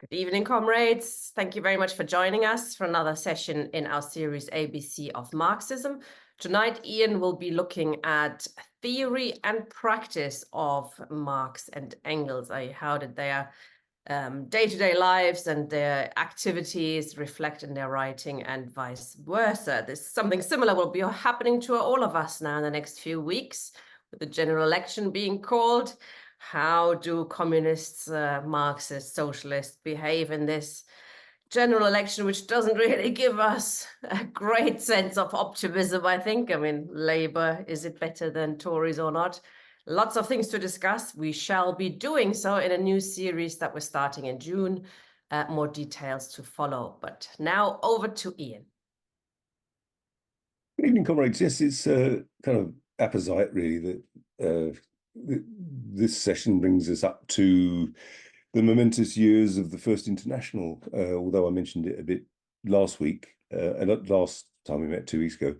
Good evening, comrades. Thank you very much for joining us for another session in our series ABC of Marxism. Tonight, Ian will be looking at theory and practice of Marx and Engels, how did their day-to-day lives and their activities reflect in their writing and vice versa. There's something similar will be happening to all of us now in the next few weeks, with the general election being called. How do communists, Marxists, socialists behave in this general election, which doesn't really give us a great sense of optimism, I think. I mean, Labour, is it better than Tories or not? Lots of things to discuss. We shall be doing so in a new series that we're starting in June. More details to follow. But now over to Ian. Good evening, comrades. Yes, it's kind of apposite, really, that this session brings us up to the momentous years of the First International, although I mentioned it a bit last week, and last time we met 2 weeks ago.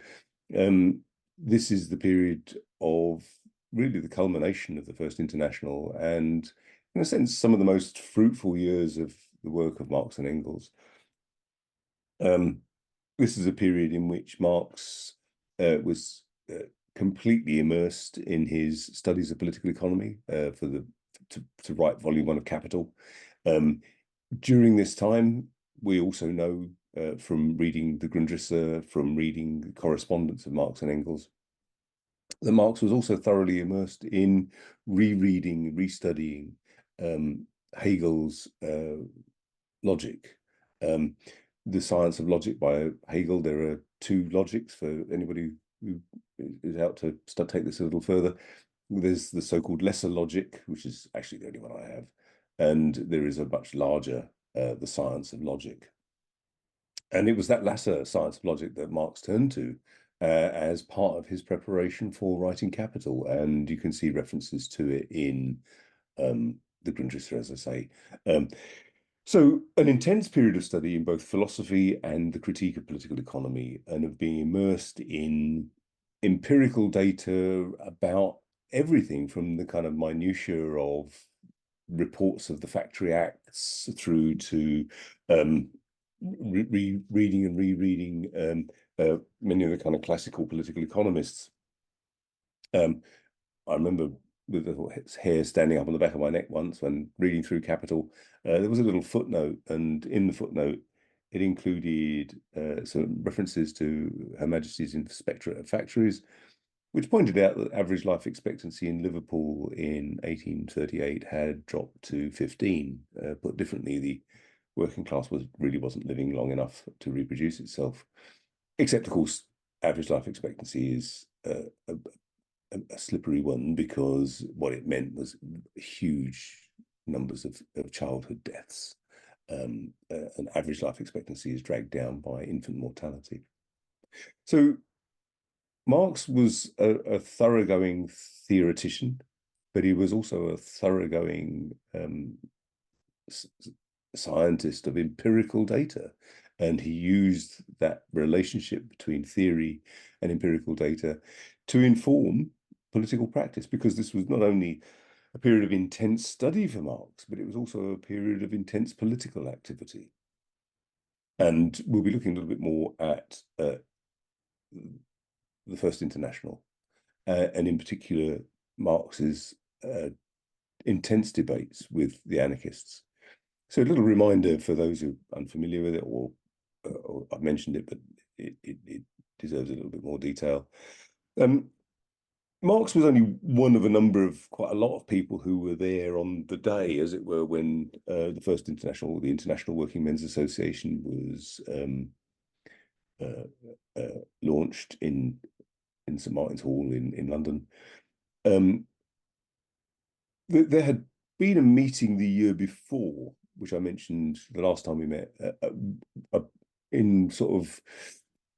This is the period of really the culmination of the First International, and in a sense, some of the most fruitful years of the work of Marx and Engels. This is a period in which Marx was completely immersed in his studies of political economy to write Volume 1 of Capital. During this time, we also know from reading the Grundrisse, from reading the correspondence of Marx and Engels, that Marx was also thoroughly immersed in rereading, restudying Hegel's logic. The Science of Logic by Hegel. There are two logics for anybody who is out to take this a little further. There's the so-called lesser logic, which is actually the only one I have, and there is a much larger, the Science of Logic. And it was that latter Science of Logic that Marx turned to as part of his preparation for writing Capital, and you can see references to it in the Grundrisse, as I say. So an intense period of study in both philosophy and the critique of political economy, and of being immersed in empirical data about everything from the kind of minutiae of reports of the Factory Acts through to reading and rereading many of the kind of classical political economists. I remember with the hair standing up on the back of my neck once when reading through Capital. There was a little footnote, and in the footnote it included some references to Her Majesty's Inspectorate of Factories, which pointed out that average life expectancy in Liverpool in 1838 had dropped to 15. Put differently, the working class really wasn't living long enough to reproduce itself. Except, of course, average life expectancy is a slippery one, because what it meant was huge numbers of childhood deaths. An average life expectancy is dragged down by infant mortality. So Marx was a thoroughgoing theoretician, but he was also a thoroughgoing scientist of empirical data. And he used that relationship between theory and empirical data to inform political practice, because this was not only a period of intense study for Marx, but it was also a period of intense political activity. And we'll be looking a little bit more at the First International, and in particular Marx's intense debates with the anarchists. So a little reminder for those who are unfamiliar with it, or I've mentioned it, but it deserves a little bit more detail. Marx was only one of a number of quite a lot of people who were there on the day, as it were, when the First International, the International Working Men's Association, was launched in St Martin's Hall in London. There had been a meeting the year before, which I mentioned the last time we met, in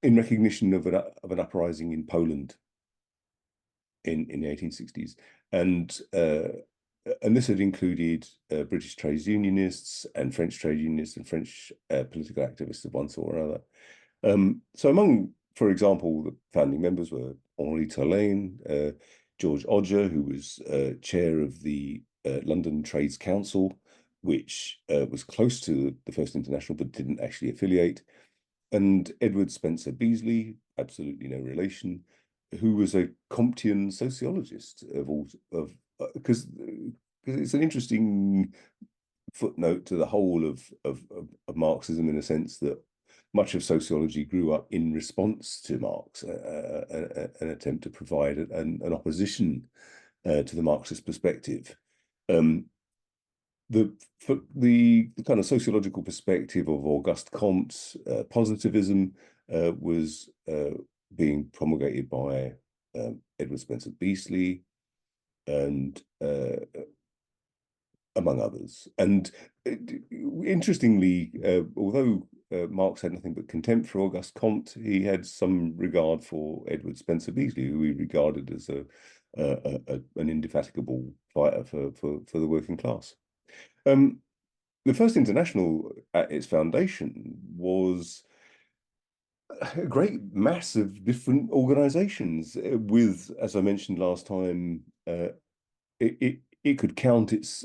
recognition of an uprising in Poland in the 1860s, and this had included British trade unionists and French trade unionists and French political activists of one sort or another. So among, for example, the founding members were Henri Tolaine, George Odger, who was chair of the London Trades Council, which was close to the First International but didn't actually affiliate, and Edward Spencer Beazley, absolutely no relation, who was a Comtean sociologist because it's an interesting footnote to the whole of Marxism, in a sense that much of sociology grew up in response to Marx, an attempt to provide an opposition to the Marxist perspective. The kind of sociological perspective of Auguste Comte's positivism was being promulgated by Edward Spencer Beazley and among others. And interestingly, although Marx had nothing but contempt for Auguste Comte, he had some regard for Edward Spencer Beazley, who he regarded as an indefatigable fighter for the working class. The First International, at its foundation, was a great mass of different organizations with, as I mentioned last time, it could count its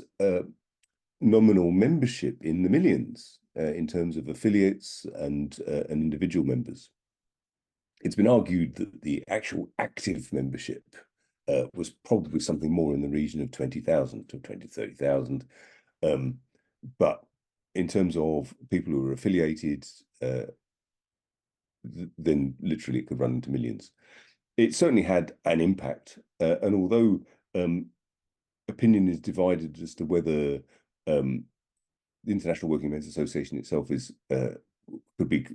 nominal membership in the millions in terms of affiliates and individual members. It's been argued that the actual active membership was probably something more in the region of 20,000 to 30,000. But in terms of people who were affiliated, then literally it could run into millions. It certainly had an impact. And although opinion is divided as to whether the International Working Men's Association itself could be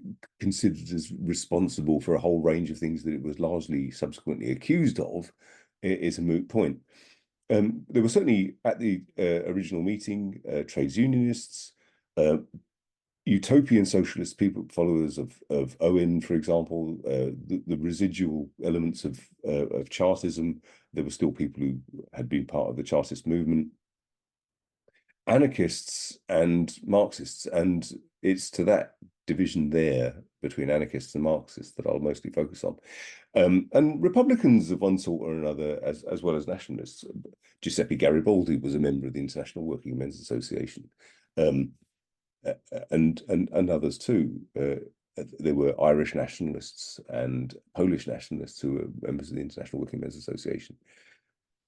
considered as responsible for a whole range of things that it was largely subsequently accused of, is a moot point. There were certainly at the original meeting trades unionists, utopian socialist people, followers of Owen, for example, the residual elements of Chartism. There were still people who had been part of the Chartist movement, anarchists and Marxists, and it's to that division there between anarchists and Marxists that I'll mostly focus on. And Republicans of one sort or another, as well as nationalists. Giuseppe Garibaldi was a member of the International Working Men's Association, and others too. There were Irish nationalists and Polish nationalists who were members of the International Working Men's Association.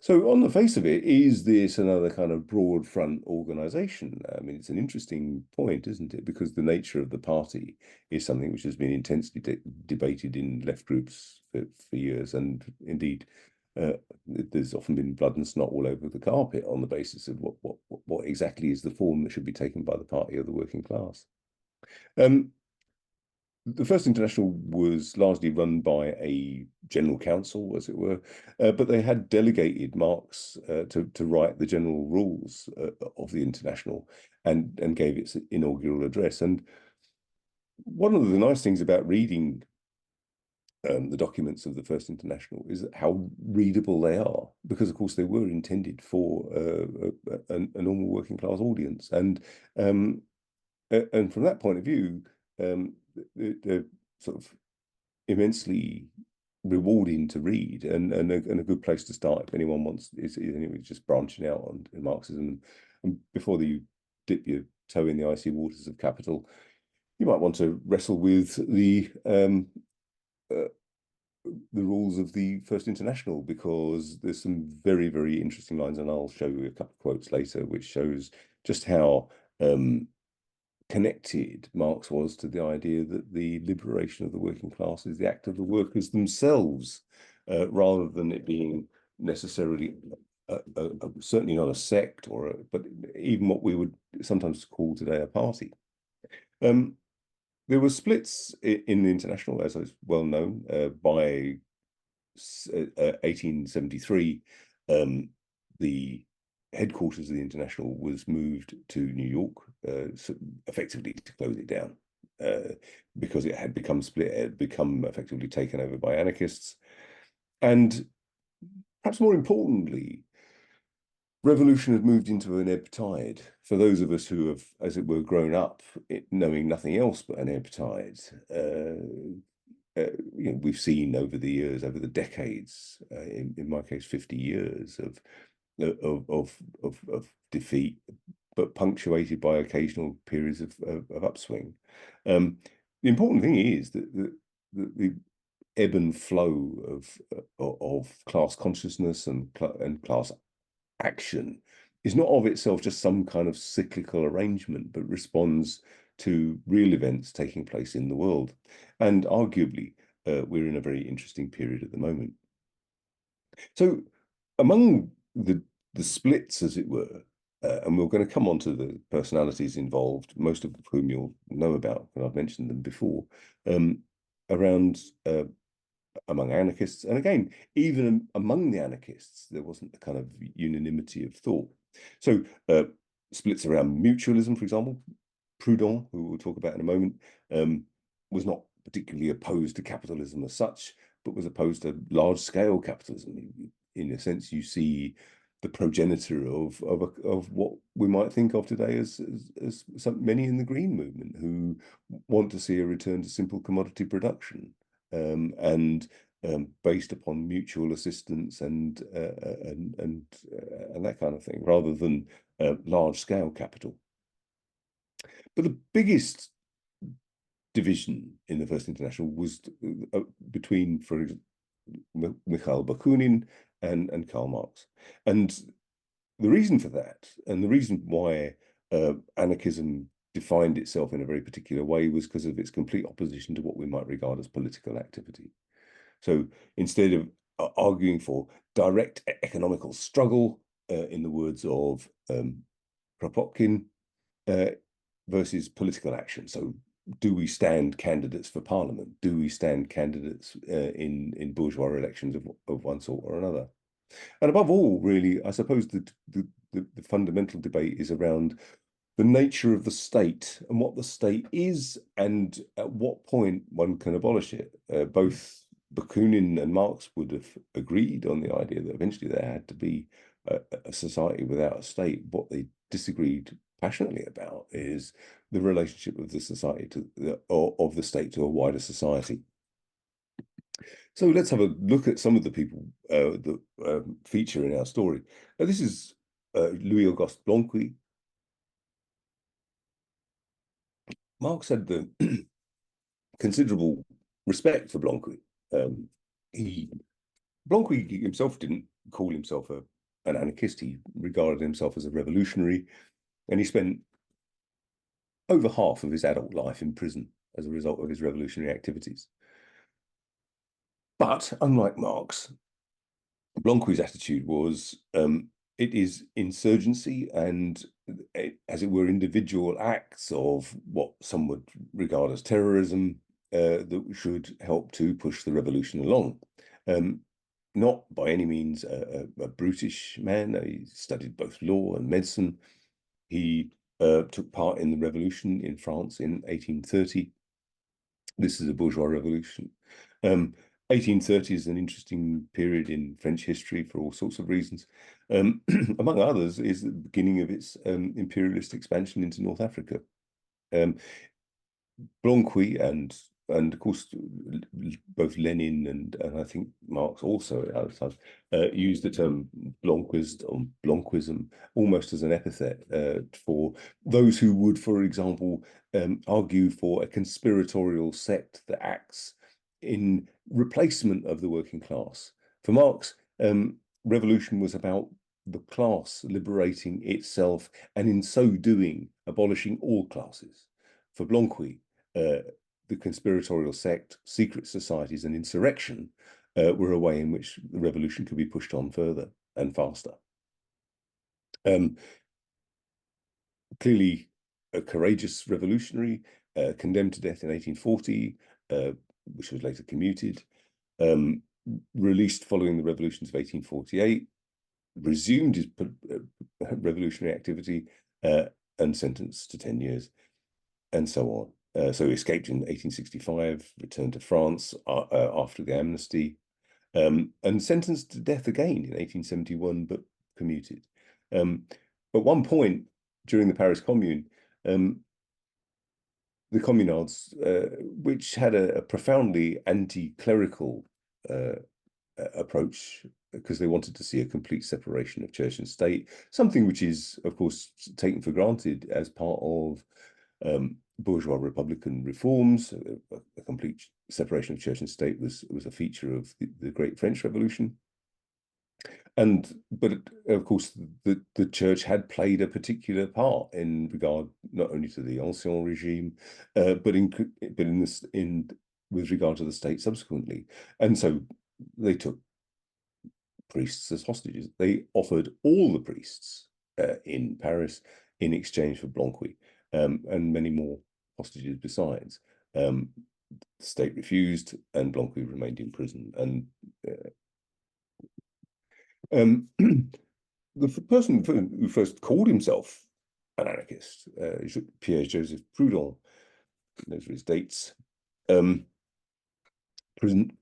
So on the face of it, is this another kind of broad front organization? I mean, it's an interesting point, isn't it? Because the nature of the party is something which has been intensely debated in left groups for years. And indeed, there's often been blood and snot all over the carpet on the basis of what exactly is the form that should be taken by the party of the working class. The First International was largely run by a general council, as it were, but they had delegated Marx to write the general rules of the International and gave its inaugural address. And one of the nice things about reading the documents of the First International is how readable they are, because of course they were intended for a normal working class audience, and from that point of view, they're sort of immensely rewarding to read, and a good place to start if anyone wants is anyway just branching out on Marxism. And before you dip your toe in the icy waters of capital, you might want to wrestle with the rules of the First International, because there's some very, very interesting lines, and I'll show you a couple of quotes later, which shows just how connected Marx was to the idea that the liberation of the working class is the act of the workers themselves, rather than it being necessarily certainly not a sect but even what we would sometimes call today a party. There were splits in the International, as is well known. By 1873, the headquarters of the International was moved to New York, so effectively to close it down, because it had become split, it had become effectively taken over by anarchists. And perhaps more importantly, revolution had moved into an ebb tide. For those of us who have, as it were, grown up knowing nothing else but an ebb tide, we've seen over the years, over the decades, in my case, 50 years of defeat, but punctuated by occasional periods of upswing. The important thing is that the ebb and flow of class consciousness and class action is not of itself just some kind of cyclical arrangement, but responds to real events taking place in the world. And arguably, we're in a very interesting period at the moment. So among the splits, as it were, and we're going to come on to the personalities involved, most of whom you'll know about, and I've mentioned them before, around among anarchists. And again, even among the anarchists, there wasn't a kind of unanimity of thought. So splits around mutualism, for example. Proudhon, who we'll talk about in a moment, was not particularly opposed to capitalism as such, but was opposed to large-scale capitalism. In a sense, you see the progenitor of what we might think of today as many in the Green Movement, who want to see a return to simple commodity production, and based upon mutual assistance and that kind of thing, rather than large-scale capital. But the biggest division in the First International was between, for example, Mikhail Bakunin and Karl Marx. And the reason for that, and the reason why anarchism defined itself in a very particular way, was because of its complete opposition to what we might regard as political activity. So instead of arguing for direct economical struggle, in the words of Kropotkin, versus political action. So do we stand candidates for parliament? Do we stand candidates in bourgeois elections of one sort or another? And above all, really, I suppose the fundamental debate is around the nature of the state and what the state is, and at what point one can abolish it. Both Bakunin and Marx would have agreed on the idea that eventually there had to be a society without a state. What they disagreed passionately about is the relationship of the society of the state to a wider society. So let's have a look at some of the people that feature in our story. Now, this is Louis-Auguste Blanqui. Marx had the considerable respect for Blanqui. Blanqui himself didn't call himself an anarchist. He regarded himself as a revolutionary, and he spent over half of his adult life in prison as a result of his revolutionary activities. But unlike Marx, Blanqui's attitude was it is insurgency and, as it were, individual acts of what some would regard as terrorism that should help to push the revolution along. Not by any means a brutish man. He studied both law and medicine. He took part in the revolution in France in 1830. This is a bourgeois revolution. 1830 is an interesting period in French history for all sorts of reasons. Among others, is the beginning of its imperialist expansion into North Africa. Blanqui and of course both Lenin and I think Marx also at other times used the term Blanquist or Blanquism almost as an epithet for those who would, for example, argue for a conspiratorial sect that acts in replacement of the working class. For Marx, revolution was about the class liberating itself and in so doing abolishing all classes. For Blanqui, the conspiratorial sect, secret societies, and insurrection were a way in which the revolution could be pushed on further and faster. Clearly, a courageous revolutionary, condemned to death in 1840, which was later commuted, released following the revolutions of 1848, resumed his revolutionary activity, and sentenced to 10 years, and so on. So he escaped in 1865, returned to France after the amnesty, and sentenced to death again in 1871, but commuted. At one point during the Paris Commune, the communards, which had a profoundly anti-clerical approach, because they wanted to see a complete separation of church and state, something which is, of course, taken for granted as part of bourgeois republican reforms. A complete separation of church and state was a feature of the Great French Revolution. But of course, the church had played a particular part in regard not only to the Ancien regime, but in with regard to the state subsequently. And so they took priests as hostages. They offered all the priests in Paris in exchange for Blanqui, and many more hostages besides. The state refused, and Blanqui remained in prison. And the person who first called himself an anarchist, Pierre-Joseph Proudhon, those are his dates,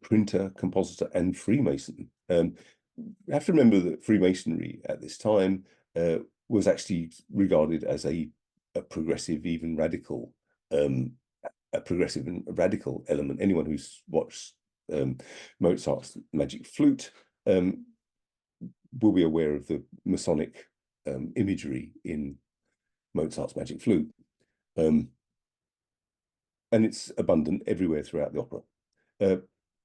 printer, compositor, and Freemason. You have to remember that Freemasonry at this time was actually regarded as a progressive, even radical, a progressive and radical element. Anyone who's watched Mozart's Magic Flute will be aware of the Masonic imagery in Mozart's Magic Flute. And it's abundant everywhere throughout the opera.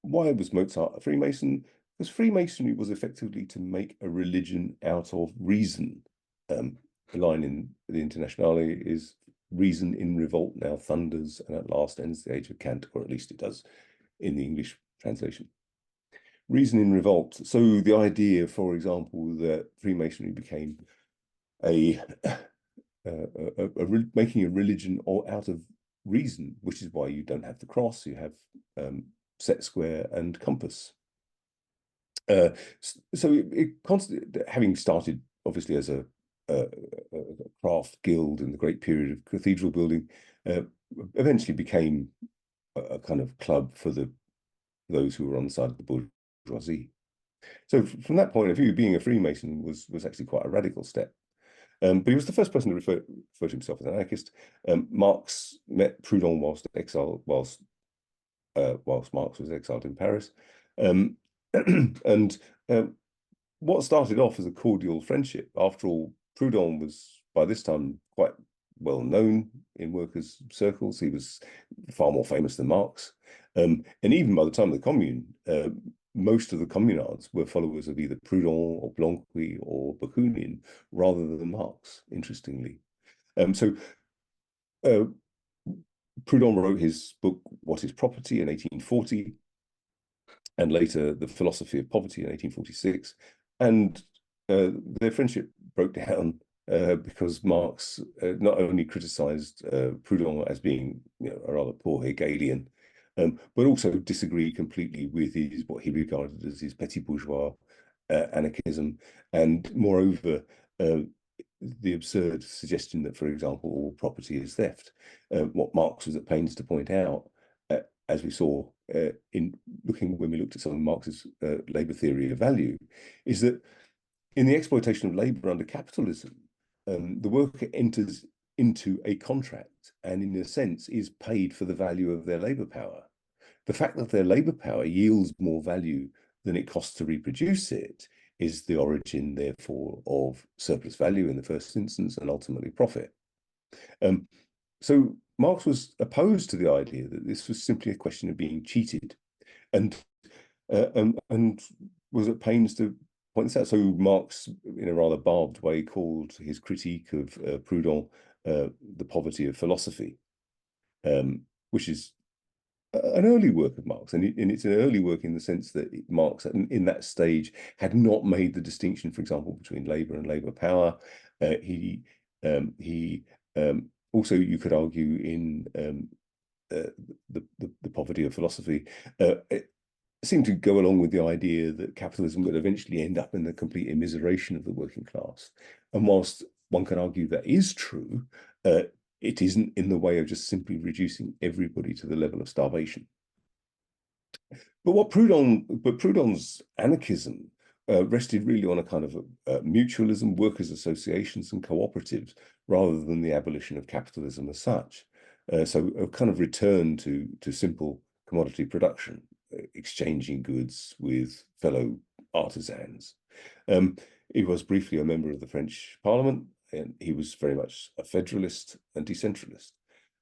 Why was Mozart a Freemason? Because Freemasonry was effectively to make a religion out of reason. The line in the Internationale is, "Reason in revolt now thunders, and at last ends the age of cant," or at least it does in the English translation. Reason in revolt. So the idea, for example, that Freemasonry became making a religion out of reason, which is why you don't have the cross, you have set square and compass. So it constantly, having started obviously as a craft guild in the great period of cathedral building, eventually became a kind of club for those who were on the side of the bourgeoisie. So from that point of view, being a Freemason was actually quite a radical step. But he was the first person to refer to himself as an anarchist. Marx met Proudhon whilst Marx was exiled in Paris. And what started off as a cordial friendship, after all, Proudhon was by this time quite well known in workers' circles. He was far more famous than Marx. And even by the time of the Commune, most of the communards were followers of either Proudhon or Blanqui or Bakunin rather than Marx, interestingly. So Proudhon wrote his book, What is Property, in 1840, and later The Philosophy of Poverty in 1846. And their friendship broke down because Marx not only criticized Proudhon as being, a rather poor Hegelian, but also disagreed completely with what he regarded as his petit bourgeois anarchism, and moreover, the absurd suggestion that, for example, all property is theft. What Marx was at pains to point out, as we saw when we looked at some of Marx's labour theory of value, is that in the exploitation of labour under capitalism, the worker enters into a contract and, in a sense, is paid for the value of their labour power. The fact that their labour power yields more value than it costs to reproduce it is the origin, therefore, of surplus value in the first instance, and ultimately profit. So Marx was opposed to the idea that this was simply a question of being cheated, and was at pains to point this out. So Marx, in a rather barbed way, called his critique of Proudhon the poverty of philosophy, which is an early work of Marx, and it's an early work in the sense that Marx, in that stage, had not made the distinction, for example, between labour and labour power. He also, you could argue, in the poverty of philosophy, it seemed to go along with the idea that capitalism would eventually end up in the complete immiseration of the working class. And whilst one can argue that is true, it isn't in the way of just simply reducing everybody to the level of starvation. But Proudhon's anarchism rested really on a kind of mutualism, workers' associations and cooperatives, rather than the abolition of capitalism as such. So a kind of return to simple commodity production. exchanging goods with fellow artisans. He was briefly a member of the French Parliament, and he was very much a federalist and decentralist,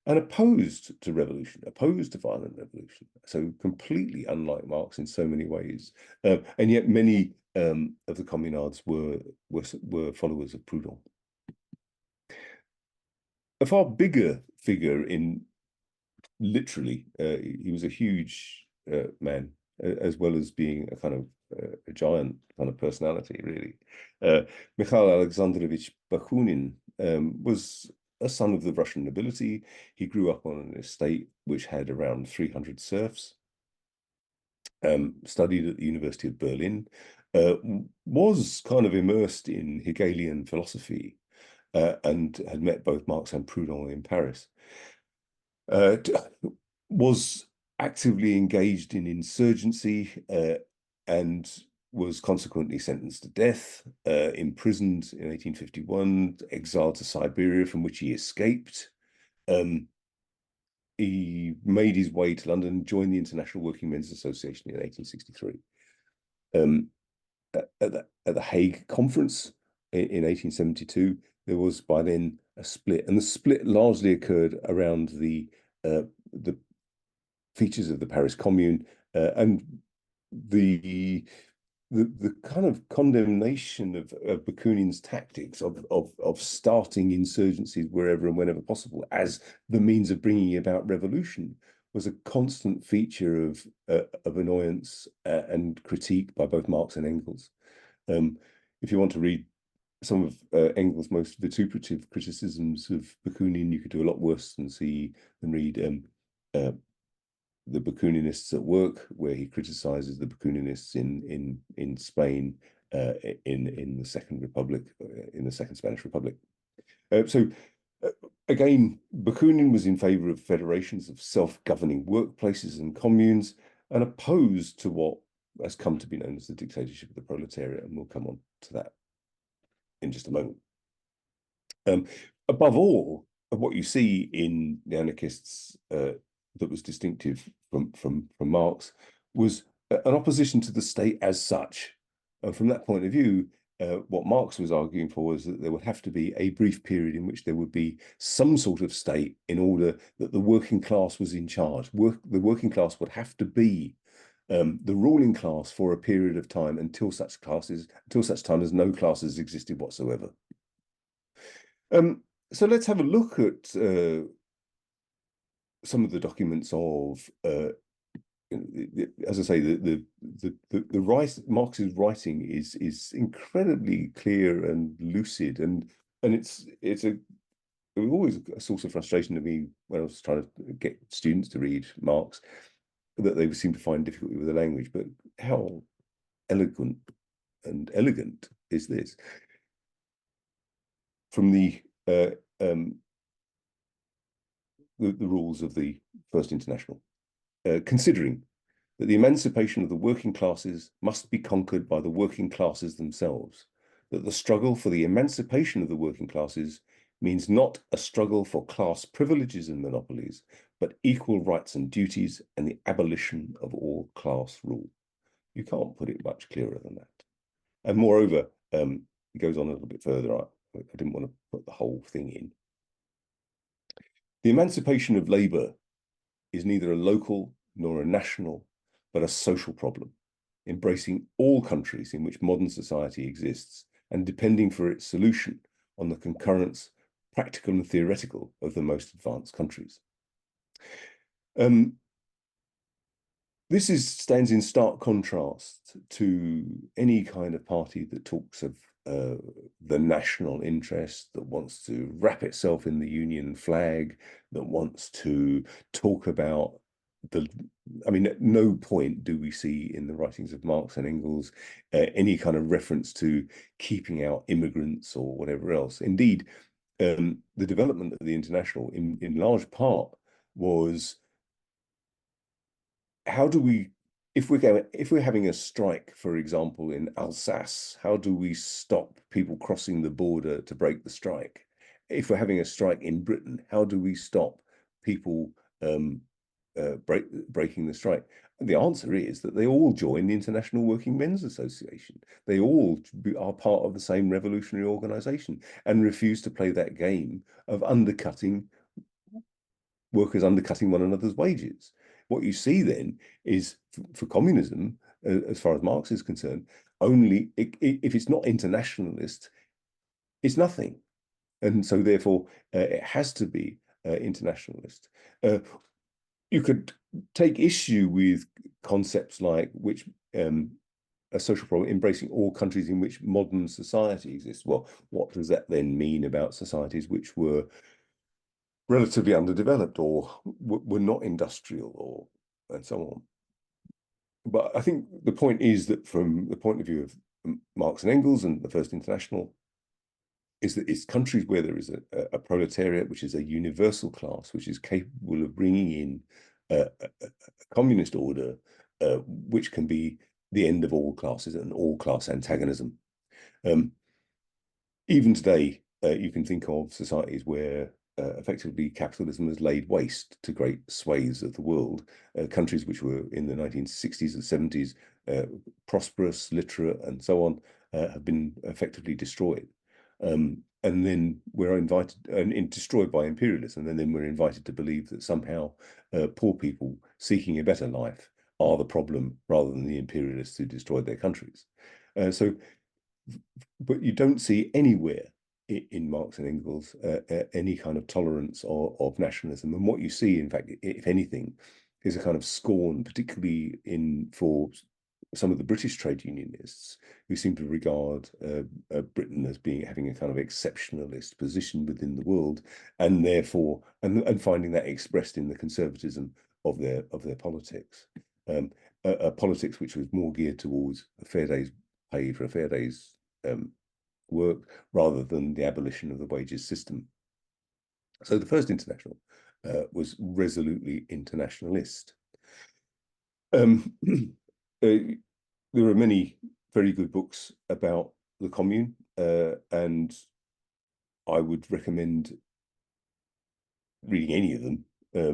and opposed to revolution, opposed to violent revolution. So completely unlike Marx in so many ways, and yet many of the communards were followers of Proudhon. A far bigger figure in literally, he was a huge man, as well as being a kind of a giant kind of personality, really. Mikhail Alexandrovich Bakunin was a son of the Russian nobility. He grew up on an estate which had around 300 serfs, studied at the University of Berlin, was kind of immersed in Hegelian philosophy, and had met both Marx and Proudhon in Paris. Was actively engaged in insurgency, and was consequently sentenced to death, imprisoned in 1851, exiled to Siberia, from which he escaped. He made his way to London and joined the International Working Men's Association in 1863. At the Hague Conference in 1872, there was by then a split, and the split largely occurred around the features of the Paris Commune, and the kind of condemnation of Bakunin's tactics of starting insurgencies wherever and whenever possible as the means of bringing about revolution was a constant feature of annoyance and critique by both Marx and Engels. If you want to read some of Engels' most vituperative criticisms of Bakunin, you could do a lot worse than read the Bakuninists at Work, where he criticizes the Bakuninists in Spain in the Second Republic, in the Second Spanish Republic. Again, Bakunin was in favor of federations of self-governing workplaces and communes, and opposed to what has come to be known as the dictatorship of the proletariat, and we'll come on to that in just a moment. Above all, what you see in the anarchists that was distinctive from Marx was an opposition to the state as such. And from that point of view, what Marx was arguing for was that there would have to be a brief period in which there would be some sort of state in order that the working class was in charge. The working class would have to be the ruling class for a period of time until such time as no classes existed whatsoever. So let's have a look at some of the documents of, as I say, Marx's writing is incredibly clear and lucid, and it was always a source of frustration to me when I was trying to get students to read Marx, that they seem to find difficulty with the language. But how eloquent and elegant is this? From the rules of the First International, considering that the emancipation of the working classes must be conquered by the working classes themselves, that the struggle for the emancipation of the working classes means not a struggle for class privileges and monopolies, but equal rights and duties and the abolition of all class rule. You can't put it much clearer than that. And moreover, it goes on a little bit further. I didn't want to put the whole thing in. The emancipation of labour is neither a local nor a national, but a social problem, embracing all countries in which modern society exists and depending for its solution on the concurrence, practical and theoretical, of the most advanced countries. This stands in stark contrast to any kind of party that talks of the national interest, that wants to wrap itself in the Union flag, that wants to talk about at no point do we see in the writings of Marx and Engels any kind of reference to keeping out immigrants or whatever else. Indeed, the development of the International in large part was, how do we, if we're having a strike, for example, in Alsace, how do we stop people crossing the border to break the strike? If we're having a strike in Britain, how do we stop people breaking the strike? And the answer is that they all joined the International Working Men's Association. They all are part of the same revolutionary organization and refuse to play that game of workers undercutting one another's wages. What you see then is for communism, as far as Marx is concerned, only if it's not internationalist, it's nothing. And so therefore, it has to be internationalist. You could take issue with concepts like a social problem embracing all countries in which modern society exists. Well, what does that then mean about societies which were relatively underdeveloped or were not industrial and so on? But I think the point is that from the point of view of Marx and Engels and the First International, is that it's countries where there is a proletariat, which is a universal class, which is capable of bringing in a communist order, which can be the end of all classes and all class antagonism. Even today, you can think of societies where effectively capitalism has laid waste to great swathes of the world. Countries which were in the 1960s and 70s prosperous, literate, and so on, have been effectively destroyed. And then we're invited and destroyed by imperialism, and then we're invited to believe that somehow poor people seeking a better life are the problem rather than the imperialists who destroyed their countries. But you don't see anywhere in Marx and Engels any kind of tolerance of nationalism. And what you see, in fact, if anything, is a kind of scorn, particularly for some of the British trade unionists who seem to regard Britain as having a kind of exceptionalist position within the world, and therefore and finding that expressed in the conservatism of their politics, a politics which was more geared towards a fair day's pay for a fair day's work rather than the abolition of the wages system. So the First International was resolutely internationalist. There are many very good books about the Commune, and I would recommend reading any of them.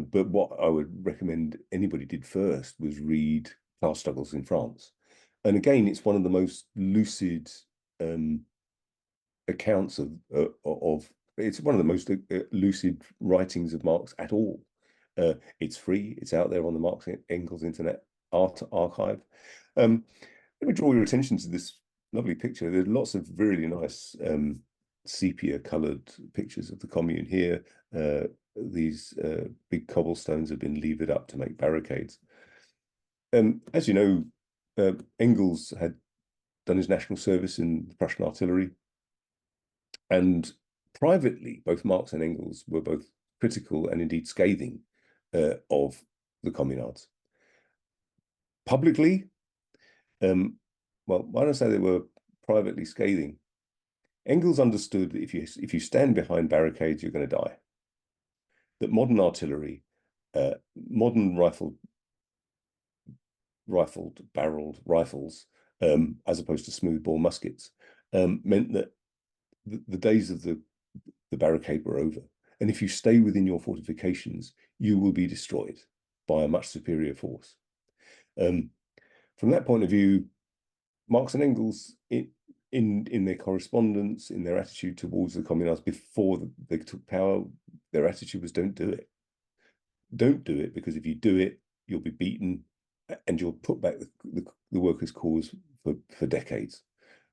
But what I would recommend anybody did first was read Class Struggles in France. And again, it's one of the most lucid accounts of it's one of the most lucid writings of Marx at all. It's free. It's out there on the Marx Engels Internet Art Archive. Let me draw your attention to this lovely picture. There's lots of really nice sepia-coloured pictures of the Commune here. These big cobblestones have been levered up to make barricades. As you know, Engels had done his national service in the Prussian artillery. And privately, both Marx and Engels were both critical and indeed scathing of the communards. Publicly, well, why don't I say they were privately scathing? Engels understood that if you stand behind barricades, you're going to die. That modern artillery, modern rifled barreled rifles, as opposed to smoothbore muskets, meant that the days of the barricade were over. And if you stay within your fortifications, you will be destroyed by a much superior force. From that point of view, Marx and Engels, in their correspondence, in their attitude towards the communards before they took power, their attitude was don't do it. Don't do it, because if you do it, you'll be beaten and you'll put back the workers' cause for decades.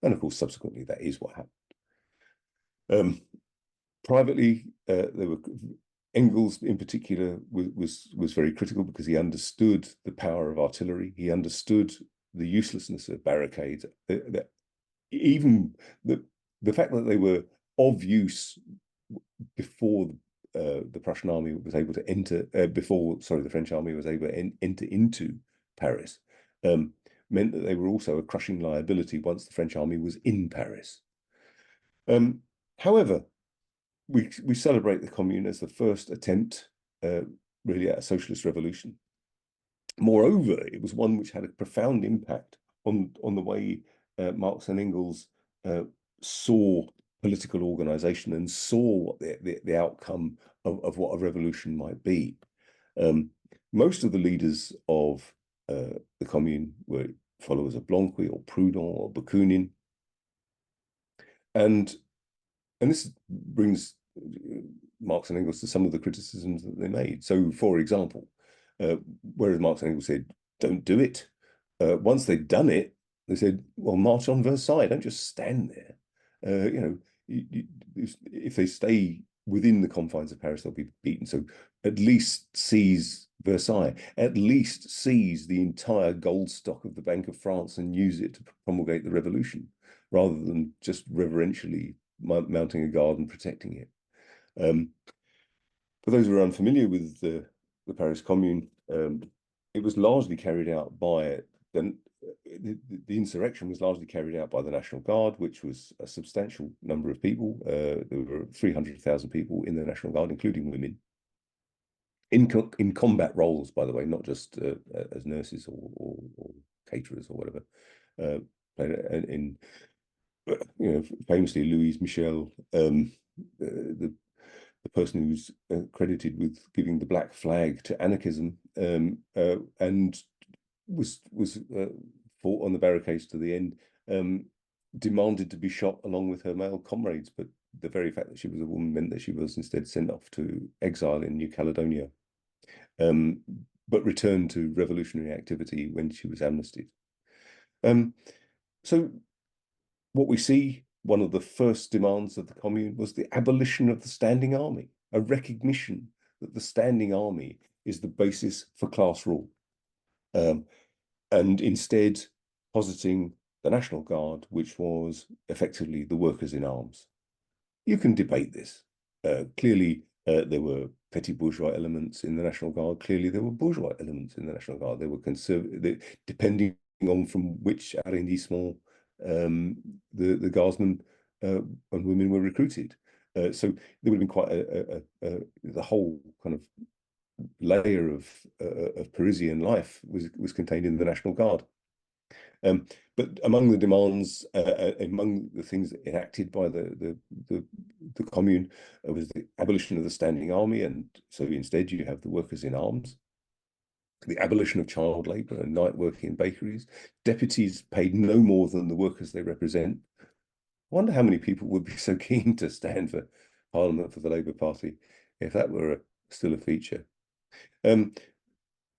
And of course, subsequently, that is what happened. Privately, Engels in particular was very critical because he understood the power of artillery. He understood the uselessness of barricades. Even the fact that they were of use before the Prussian army was able to enter, the French army was able to enter into Paris, meant that they were also a crushing liability once the French army was in Paris. However, we celebrate the Commune as the first attempt, really, at a socialist revolution. Moreover, it was one which had a profound impact on the way Marx and Engels saw political organization and saw what the outcome of what a revolution might be. most of the leaders of the Commune were followers of Blanqui or Proudhon or Bakunin, and this brings Marx and Engels to some of the criticisms that they made. So, for example, whereas Marx and Engels said, "Don't do it," once they'd done it, they said, "Well, march on Versailles. Don't just stand there." If they stay within the confines of Paris, they'll be beaten. So at least seize Versailles, at least seize the entire gold stock of the Bank of France and use it to promulgate the revolution, rather than just reverentially mounting a guard and protecting it. For those who are unfamiliar with the Paris Commune, it was largely carried out by the insurrection was largely carried out by the National Guard, which was a substantial number of people. There were 300,000 people in the National Guard, including women, in combat roles, by the way, not just as nurses or caterers or whatever. Famously Louise Michel, the person who's credited with giving the black flag to anarchism, and was fought on the barricades to the end, demanded to be shot along with her male comrades, but the very fact that she was a woman meant that she was instead sent off to exile in New Caledonia, but returned to revolutionary activity when she was amnestied. So what we see, one of the first demands of the Commune was the abolition of the standing army, a recognition that the standing army is the basis for class rule, and instead positing the National Guard, which was effectively the workers in arms. You can debate this. Clearly, there were petty bourgeois elements in the National Guard. Clearly, there were bourgeois elements in the National Guard. They were conservative, depending on from which arrondissement the guardsmen and women were recruited. So there would have been quite the whole kind of layer of Parisian life was contained in the National Guard. But among the demands, among the things enacted by the Commune, was the abolition of the standing army, and so instead you have the workers in arms. The abolition of child labour and night working in bakeries. Deputies paid no more than the workers they represent. I wonder how many people would be so keen to stand for Parliament for the Labour Party if that were still a feature.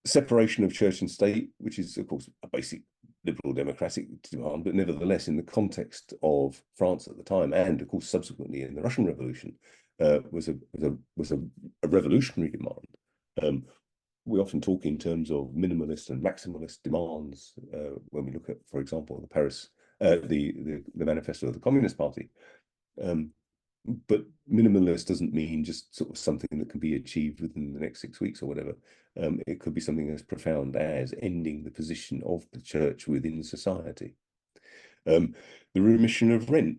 Separation of church and state, which is, of course, a basic liberal democratic demand, but nevertheless, in the context of France at the time, and of course, subsequently in the Russian Revolution, was a revolutionary demand. We often talk in terms of minimalist and maximalist demands when we look at, for example, the Paris, the manifesto of the Communist Party. But minimalist doesn't mean just sort of something that can be achieved within the next 6 weeks or whatever. It could be something as profound as ending the position of the church within society. The remission of rent.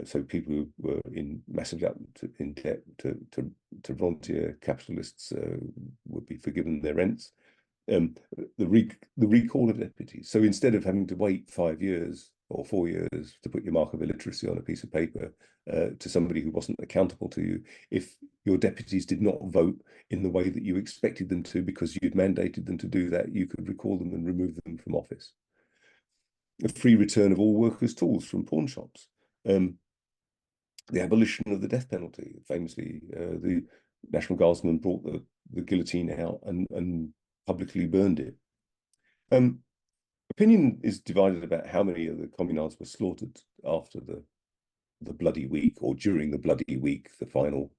So people who were in massive debt to volunteer capitalists would be forgiven their rents. The recall of deputies. So instead of having to wait 5 years or 4 years to put your mark of illiteracy on a piece of paper to somebody who wasn't accountable to you, if your deputies did not vote in the way that you expected them to because you'd mandated them to do that, you could recall them and remove them from office. A free return of all workers' tools from pawn shops. The abolition of the death penalty. Famously, the National Guardsmen brought the guillotine out and publicly burned it. Opinion is divided about how many of the communards were slaughtered after the Bloody Week, or during the Bloody Week, the final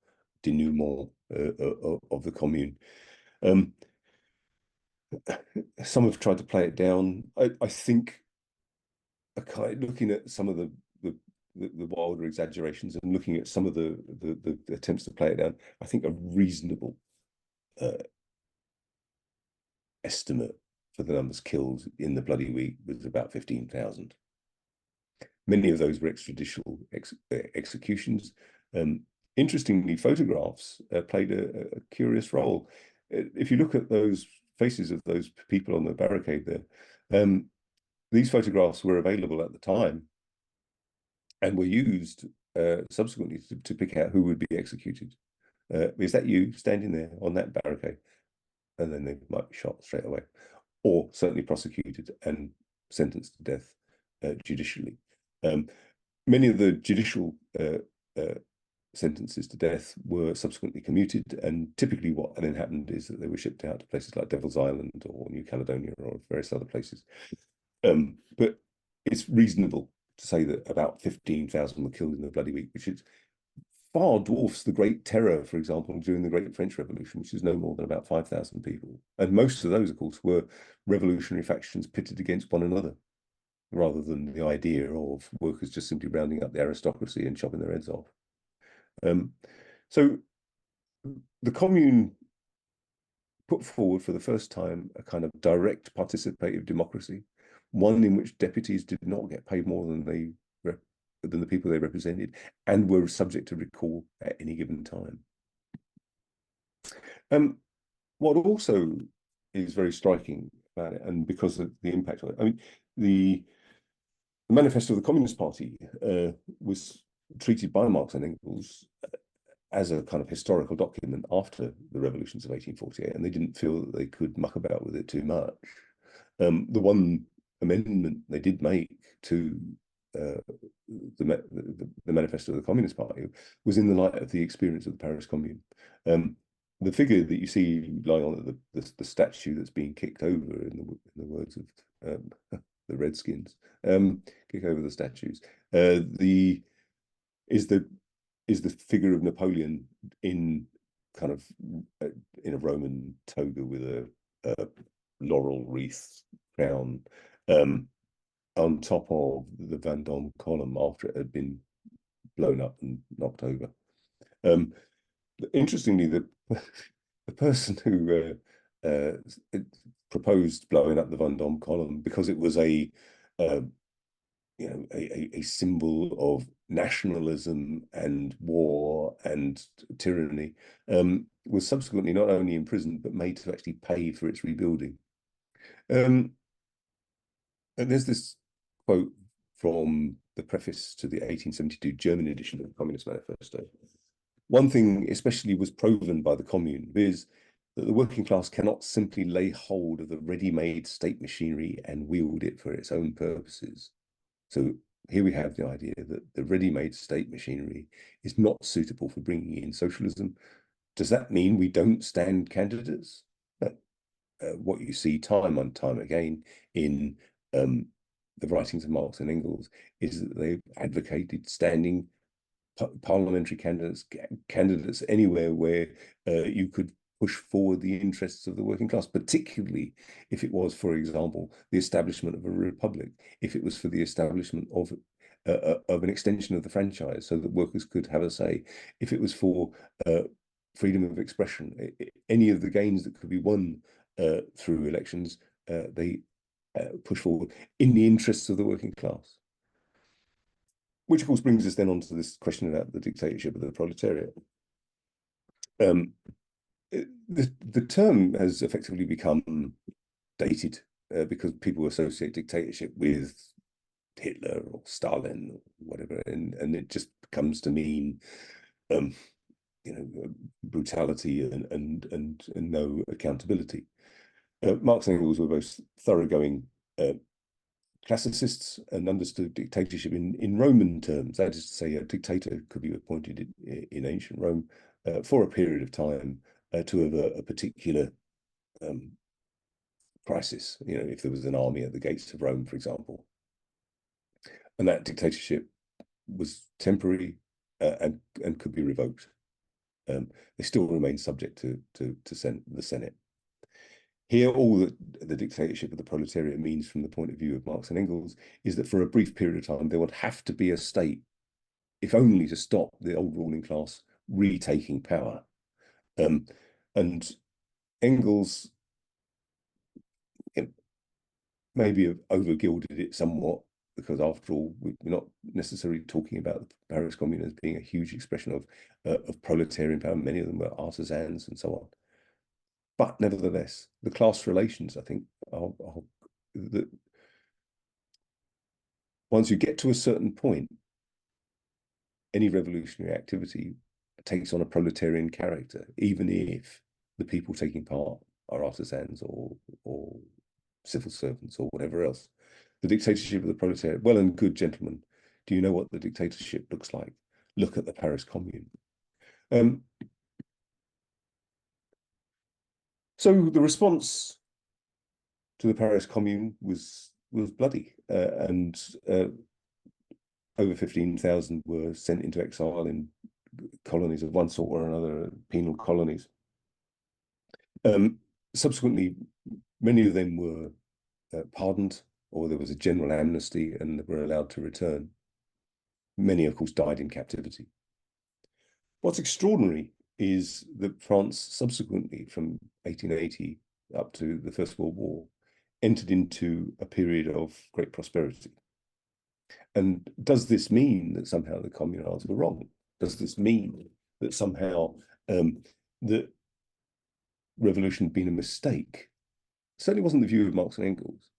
denouement of the Commune. Some have tried to play it down. I think, looking at some of the wilder exaggerations and looking at some of the attempts to play it down, I think a reasonable estimate for the numbers killed in the Bloody Week was about 15,000. Many of those were extrajudicial executions. Interestingly, photographs played a curious role. If you look at those faces of those people on the barricade there, these photographs were available at the time and were used subsequently to pick out who would be executed. Is that you standing there on that barricade? and then they might be shot straight away, or certainly prosecuted and sentenced to death judicially. Many of the judicial sentences to death were subsequently commuted, and typically what then happened is that they were shipped out to places like Devil's Island or New Caledonia or various other places. But it's reasonable to say that about 15,000 were killed in the Bloody Week, which is far dwarfs the Great Terror, for example, during the Great French Revolution, which is no more than about 5,000 people. And most of those, of course, were revolutionary factions pitted against one another, rather than the idea of workers just simply rounding up the aristocracy and chopping their heads off. So the Commune put forward for the first time a kind of direct participative democracy, one in which deputies did not get paid more than the people they represented, and were subject to recall at any given time. What also is very striking about it, and because of the impact on it, I mean, the manifesto of the Communist Party was treated by Marx and Engels as a kind of historical document after the revolutions of 1848, and they didn't feel that they could muck about with it too much. The one amendment they did make to the manifesto of the Communist Party was in the light of the experience of the Paris Commune. The figure that you see lying on the statue that's being kicked over, in the words of the Redskins, kick over the statues, is the figure of Napoleon in kind of in a Roman toga with a laurel wreath crown on top of the Vendôme column after it had been blown up and knocked over. Interestingly, the person who proposed blowing up the Vendôme column, because it was a symbol of nationalism and war and tyranny, was subsequently not only imprisoned but made to actually pay for its rebuilding. And there's this quote from the preface to the 1872 German edition of the Communist Manifesto. One thing especially was proven by the Commune is that the working class cannot simply lay hold of the ready-made state machinery and wield it for its own purposes. So here we have the idea that the ready-made state machinery is not suitable for bringing in socialism. Does that mean we don't stand candidates? What you see time and time again in the writings of Marx and Engels is that they've advocated standing parliamentary candidates anywhere where you could push forward the interests of the working class, particularly if it was, for example, the establishment of a republic, if it was for the establishment of an extension of the franchise so that workers could have a say, if it was for freedom of expression, any of the gains that could be won through elections, they push forward in the interests of the working class. Which, of course, brings us then on to this question about the dictatorship of the proletariat. The term has effectively become dated because people associate dictatorship with Hitler or Stalin or whatever, and it just comes to mean brutality and no accountability. Marx and Engels were both thoroughgoing classicists and understood dictatorship in Roman terms. That is to say, a dictator could be appointed in ancient Rome for a period of time to avert a particular crisis. If there was an army at the gates of Rome, for example, and that dictatorship was temporary and could be revoked. They still remain subject to the Senate. Here, all that the dictatorship of the proletariat means from the point of view of Marx and Engels is that for a brief period of time, there would have to be a state, if only to stop the old ruling class retaking power. And Engels maybe have over-gilded it somewhat, because after all, we're not necessarily talking about the Paris Commune as being a huge expression of proletarian power. Many of them were artisans and so on. But nevertheless, the class relations, I think, are that once you get to a certain point, any revolutionary activity takes on a proletarian character, even if the people taking part are are artisans or civil servants or whatever else. The dictatorship of the proletariat. Well and good, gentlemen. Do you know what the dictatorship looks like? Look at the Paris Commune. So the response to the Paris Commune was bloody, and over 15,000 were sent into exile in colonies of one sort or another, penal colonies. Subsequently, many of them were pardoned, or there was a general amnesty and they were allowed to return. Many, of course, died in captivity. What's extraordinary is that France subsequently, from 1880 up to the First World War, entered into a period of great prosperity. And does this mean that somehow the communards were wrong? Does this mean that somehow the revolution had been a mistake? Certainly wasn't the view of Marx and Engels.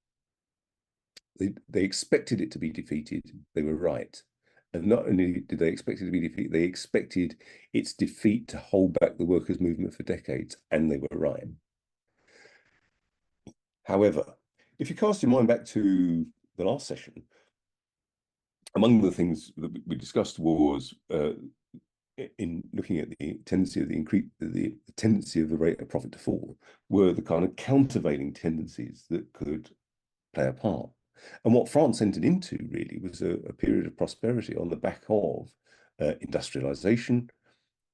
They expected it to be defeated. They were right. And not only did they expect it to be defeated, they expected its defeat to hold back the workers' movement for decades, and they were right. However, if you cast your mind back to the last session, among the things that we discussed was in looking at the tendency of the tendency of the rate of profit to fall, were the kind of countervailing tendencies that could play a part. And what France entered into really was a period of prosperity on the back of industrialization,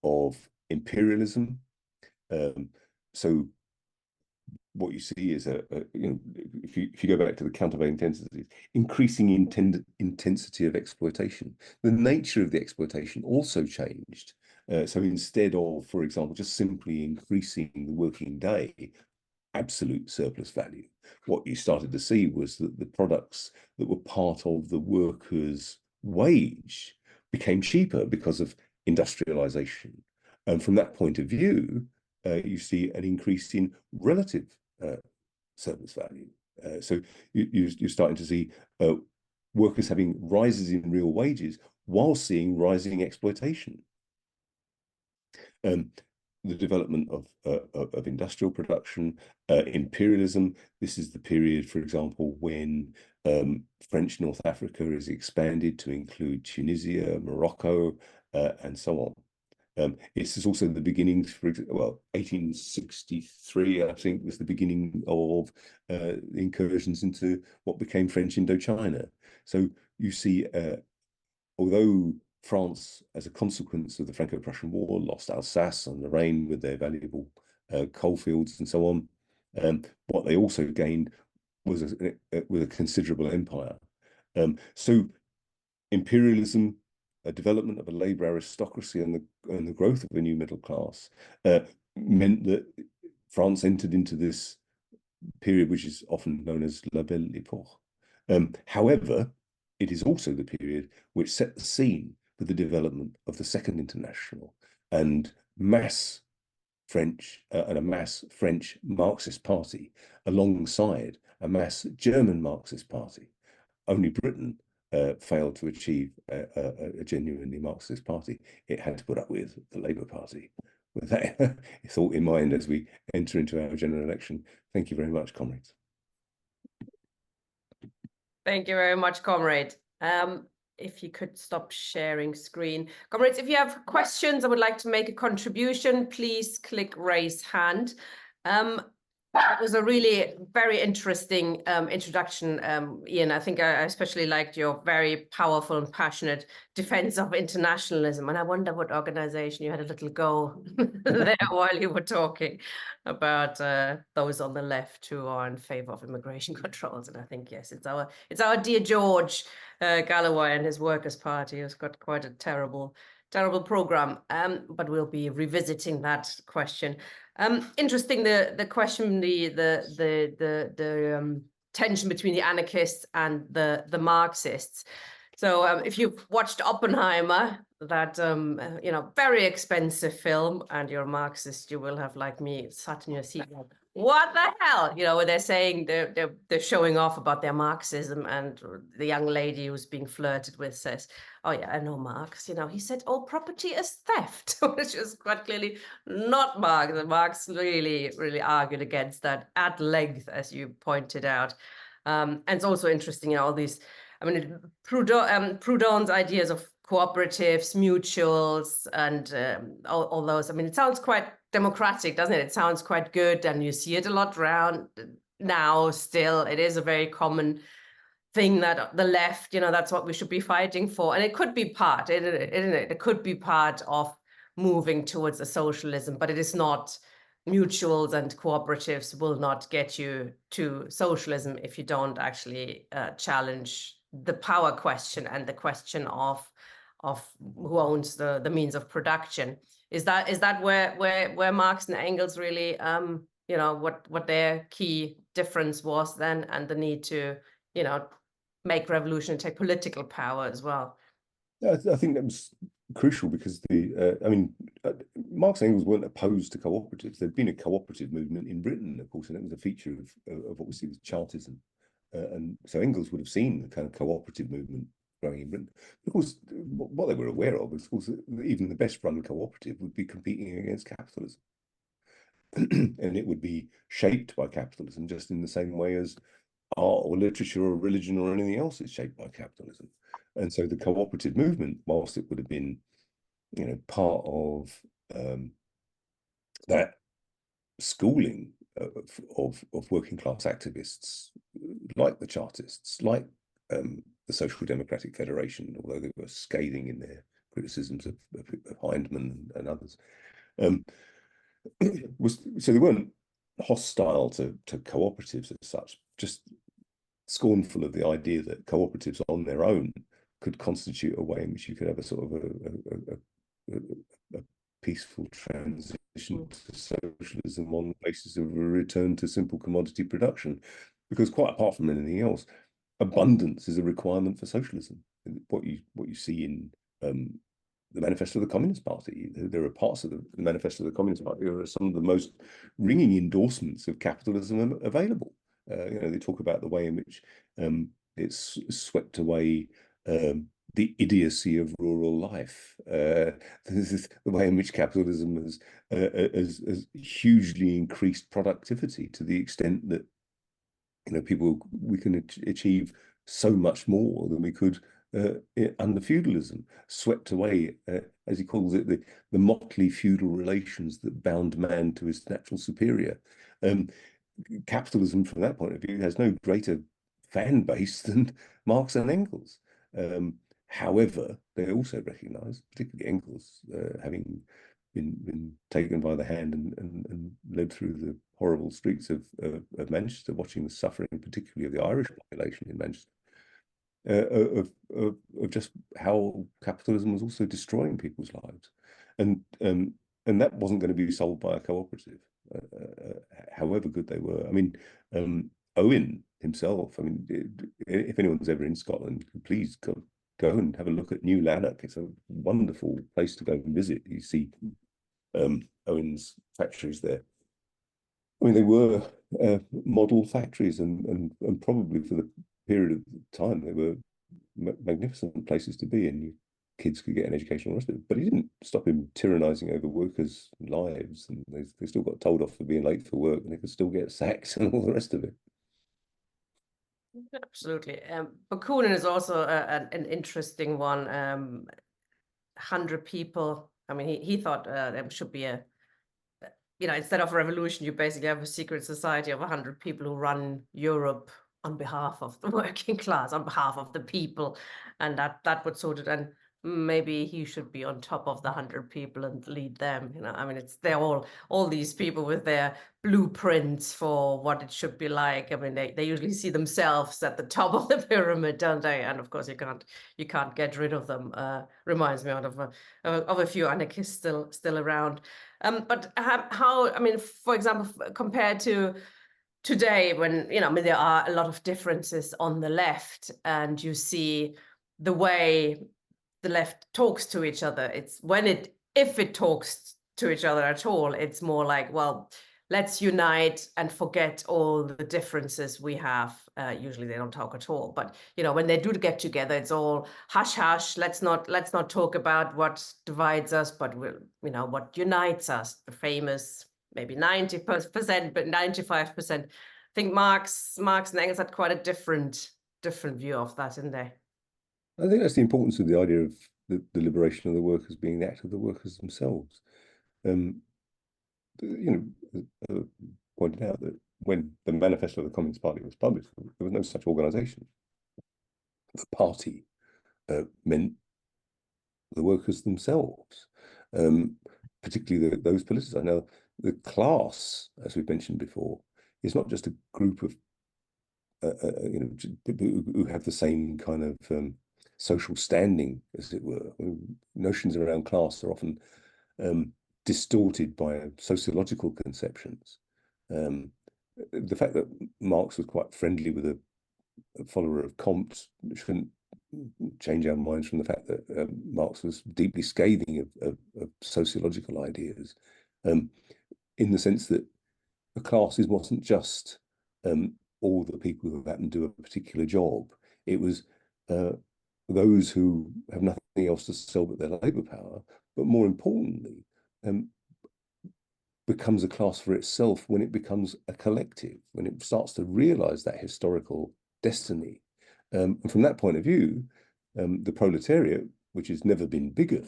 of imperialism. So what you see is if you go back to the countervailing tendencies, increasing intensity of exploitation. The nature of the exploitation also changed. So instead of, for example, just simply increasing the working day, absolute surplus value, what you started to see was that the products that were part of the worker's wage became cheaper because of industrialization. And from that point of view, you see an increase in relative surplus value. So you're starting to see workers having rises in real wages while seeing rising exploitation. The development of industrial production, imperialism. This is the period, for example, when French North Africa is expanded to include Tunisia, Morocco, and so on. This is also the beginnings, for well, 1863, I think, was the beginning of incursions into what became French Indochina. So you see, although France, as a consequence of the Franco-Prussian War, lost Alsace and Lorraine with their valuable coal fields and so on, what they also gained was a considerable empire. So imperialism, a development of a labor aristocracy and the growth of a new middle class meant that France entered into this period which is often known as la Belle Epoch. However, it is also the period which set the scene for the development of the Second International and mass French and a mass French Marxist party alongside a mass German Marxist party. Only Britain failed to achieve a genuinely Marxist party. It had to put up with the Labour Party. With that thought in mind as we enter into our general election, thank you very much, comrades. Thank you very much, comrade. If you could stop sharing screen. Comrades, if you have questions, I would like to make a contribution, please click raise hand. It was a really very interesting introduction, Ian. I think I especially liked your very powerful and passionate defense of internationalism. And I wonder what organization you had a little go there while you were talking about those on the left who are in favor of immigration controls. And I think, yes, it's our dear George Galloway and his Workers' Party, who's got quite a terrible program. But we'll be revisiting that question. Interesting, the question, the tension between the anarchists and the Marxists. So if you've watched Oppenheimer, that very expensive film, and you're a Marxist, you will have, like me, sat in your seat like, what the hell? You know, when they're saying they're showing off about their Marxism, and the young lady who's being flirted with says, "Oh yeah, I know Marx. You know, he said all property is theft," which is quite clearly not Marx. And Marx really argued against that at length, as you pointed out. And it's also interesting, you know, all these. I mean, Proudhon's ideas of cooperatives, mutuals, and all those. I mean, it sounds quite democratic, doesn't it? It sounds quite good, and you see it a lot around now. Still, it is a very common thing that the left, you know, that's what we should be fighting for, and it could be part, isn't it? It could be part of moving towards a socialism, but it is not. Mutuals and cooperatives will not get you to socialism if you don't actually challenge the power question and the question of who owns the means of production. Is that where Marx and Engels really you know, what their key difference was then, and the need to, you know, make revolution and take political power as well? I think that was crucial because I mean, Marx and Engels weren't opposed to cooperatives. There'd been a cooperative movement in Britain, of course, and it was a feature of what we see as Chartism. And so Engels would have seen the kind of cooperative movement growing in Britain. Of course, what they were aware of was, of course, that even the best run cooperative would be competing against capitalism. And it would be shaped by capitalism just in the same way as art or literature or religion or anything else is shaped by capitalism. And so the cooperative movement, whilst it would have been, you know, part of that schooling of working class activists like the Chartists, like the Social Democratic Federation, although they were scathing in their criticisms of Hyndman and others, so they weren't hostile to cooperatives as such, just scornful of the idea that cooperatives on their own could constitute a way in which you could have a sort of a peaceful transition to socialism on the basis of a return to simple commodity production. Because quite apart from anything else, abundance is a requirement for socialism. What you see in the manifesto of the Communist Party, there are parts of the manifesto of the Communist Party that are some of the most ringing endorsements of capitalism available. You know, they talk about the way in which it's swept away the idiocy of rural life. This is the way in which capitalism has hugely increased productivity to the extent that, you know, we can achieve so much more than we could under feudalism, swept away, as he calls it, the motley feudal relations that bound man to his natural superior. Capitalism, from that point of view, has no greater fan base than Marx and Engels. However, they also recognise, particularly Engels, having been taken by the hand and led through the horrible streets of Manchester, watching the suffering, particularly of the Irish population in Manchester, of just how capitalism was also destroying people's lives, and that wasn't going to be solved by a cooperative, however good they were. I mean, Owen himself. I mean, if anyone's ever in Scotland, please go and have a look at New Lanark. It's a wonderful place to go and visit. You see Owen's factories there. I mean, they were model factories, and probably for the period of time, they were magnificent places to be, and kids could get an education and the rest of it. But he didn't stop him tyrannizing over workers' lives, and they still got told off for being late for work, and they could still get sacked and all the rest of it. Absolutely. Bakunin is also an interesting one. 100 people. I mean, he thought there should be a, you know, instead of a revolution, you basically have a secret society of 100 people who run Europe on behalf of the working class, on behalf of the people, and that would sort it. And maybe he should be on top of the 100 people and lead them. You know, I mean, they're all these people with their blueprints for what it should be like. I mean, they usually see themselves at the top of the pyramid, don't they? And of course, you can't get rid of them. Reminds me of a few anarchists still around. But how? I mean, for example, compared to today, when, you know, I mean, there are a lot of differences on the left, and you see the way the left talks to each other. It's if it talks to each other at all, it's more like, well, let's unite and forget all the differences we have. Usually they don't talk at all, but when they do get together, it's all hush hush. Let's not talk about what divides us, but what unites us. The famous maybe 90%, but 95%. I think Marx and Engels had quite a different view of that, didn't they? I think that's the importance of the idea of the liberation of the workers being the act of the workers themselves. Pointed out that when the manifesto of the Communist Party was published, there was no such organization. The party meant the workers themselves, particularly those politicized. Now, the class, as we've mentioned before, is not just a group of who have the same kind of social standing, as it were. Notions around class are often distorted by sociological conceptions. The fact that Marx was quite friendly with a follower of Comte shouldn't change our minds from the fact that Marx was deeply scathing of sociological ideas, in the sense that a class wasn't just all the people who happen to do a particular job. It was those who have nothing else to sell but their labour power, but more importantly, becomes a class for itself when it becomes a collective, when it starts to realise that historical destiny. And from that point of view, the proletariat, which has never been bigger,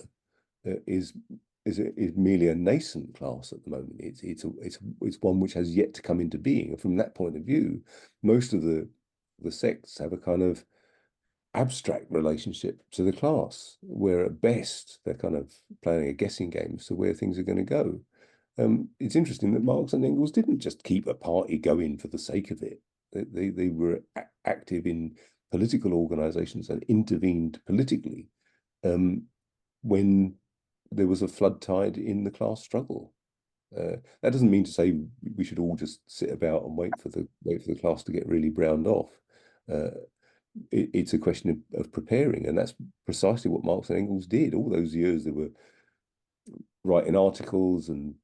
is merely a nascent class at the moment. It's one which has yet to come into being. And from that point of view, most of the sects have a kind of abstract relationship to the class, where at best they're kind of playing a guessing game as to where things are going to go. It's interesting that Marx and Engels didn't just keep a party going for the sake of it. They were active in political organizations and intervened politically when there was a flood tide in the class struggle. That doesn't mean to say we should all just sit about and wait for the class to get really browned off. It's a question of preparing, and that's precisely what Marx and Engels did. All those years they were writing articles and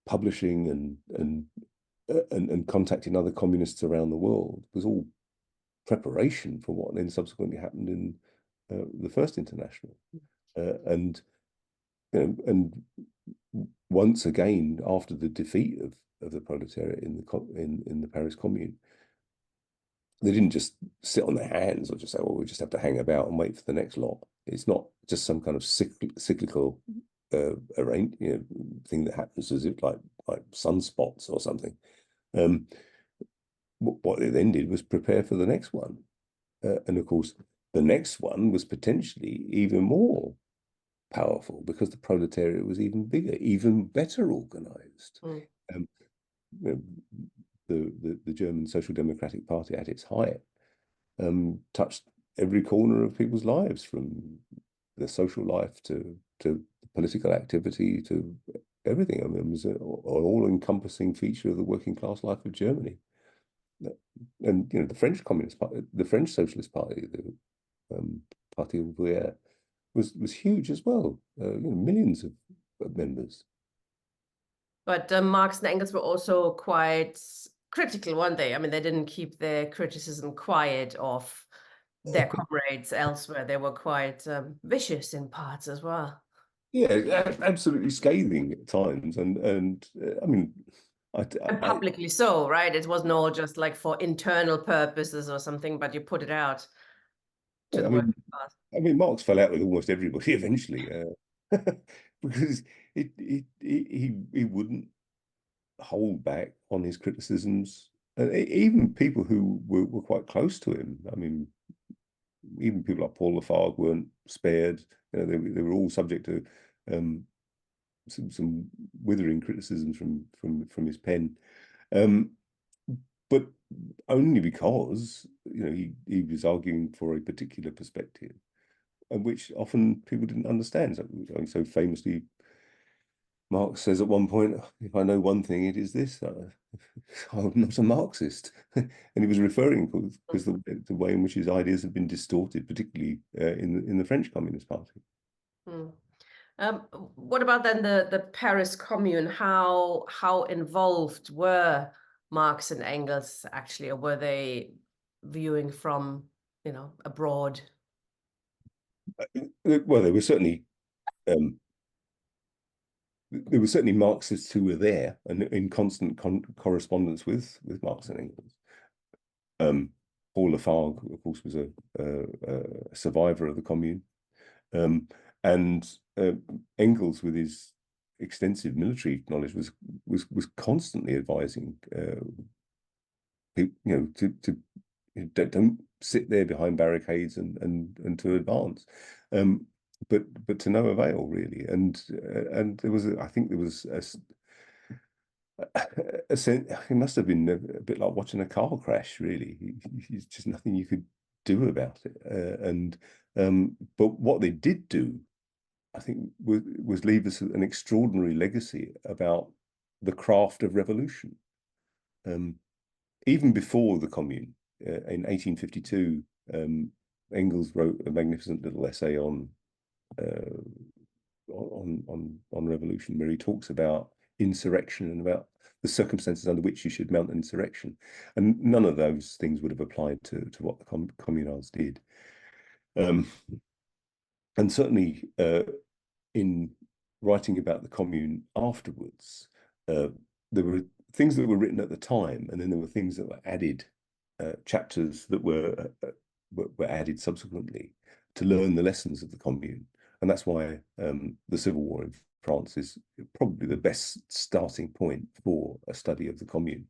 publishing and contacting other communists around the world. It was all preparation for what then subsequently happened in the First International, and once again after the defeat of the proletariat in the Paris Commune, they didn't just sit on their hands or just say, "Well, we just have to hang about and wait for the next lot." It's not just some kind of cyclical thing that happens as if like sunspots or something. What they then did was prepare for the next one, and of course the next one was potentially even more powerful because the proletariat was even bigger, even better organized. The German Social Democratic Party at its height touched every corner of people's lives, from their social life to political activity to everything. I mean, it was an all-encompassing feature of the working class life of Germany. And the French Communist Party, the French Socialist Party, the Parti ouvrier, was huge as well. Millions of members. But Marx and Engels were also quite critical, weren't they? I mean, they didn't keep their criticism quiet of their comrades elsewhere. They were quite vicious in parts as well. Yeah, absolutely scathing at times, and I mean, and publicly so, right? It wasn't all just like for internal purposes or something, but you put it out to the working class. I mean, Marx fell out with almost everybody eventually, because he wouldn't hold back on his criticisms, and even people who were quite close to him. I mean, even people like Paul Lafargue weren't spared. They were all subject to some withering criticisms from his pen, but only because he was arguing for a particular perspective, and which often people didn't understand. So famously, Marx says at one point, "If I know one thing, it is this: I'm not a Marxist." And he was referring because the way in which his ideas have been distorted, particularly in the French Communist Party. What about then the Paris Commune? How involved were Marx and Engels actually, or were they viewing from, abroad? Well, there were certainly Marxists who were there and in constant correspondence with Marx and Engels. Paul Lafargue, of course, was a survivor of the Commune, and Engels, with his extensive military knowledge, was constantly advising people, to don't sit there behind barricades and to advance. But to no avail, really. And there was, I think there was a sense, it must have been a bit like watching a car crash, really. There's just nothing you could do about it. But what they did do, I think, was leave us an extraordinary legacy about the craft of revolution. Even before the Commune, in 1852, Engels wrote a magnificent little essay on revolution, where he talks about insurrection and about the circumstances under which you should mount an insurrection. And none of those things would have applied to what the communards did. And certainly in writing about the Commune afterwards, there were things that were written at the time, and then there were things that were added, chapters that were added subsequently to learn the lessons of the Commune. And that's why the Civil War in France is probably the best starting point for a study of the Commune.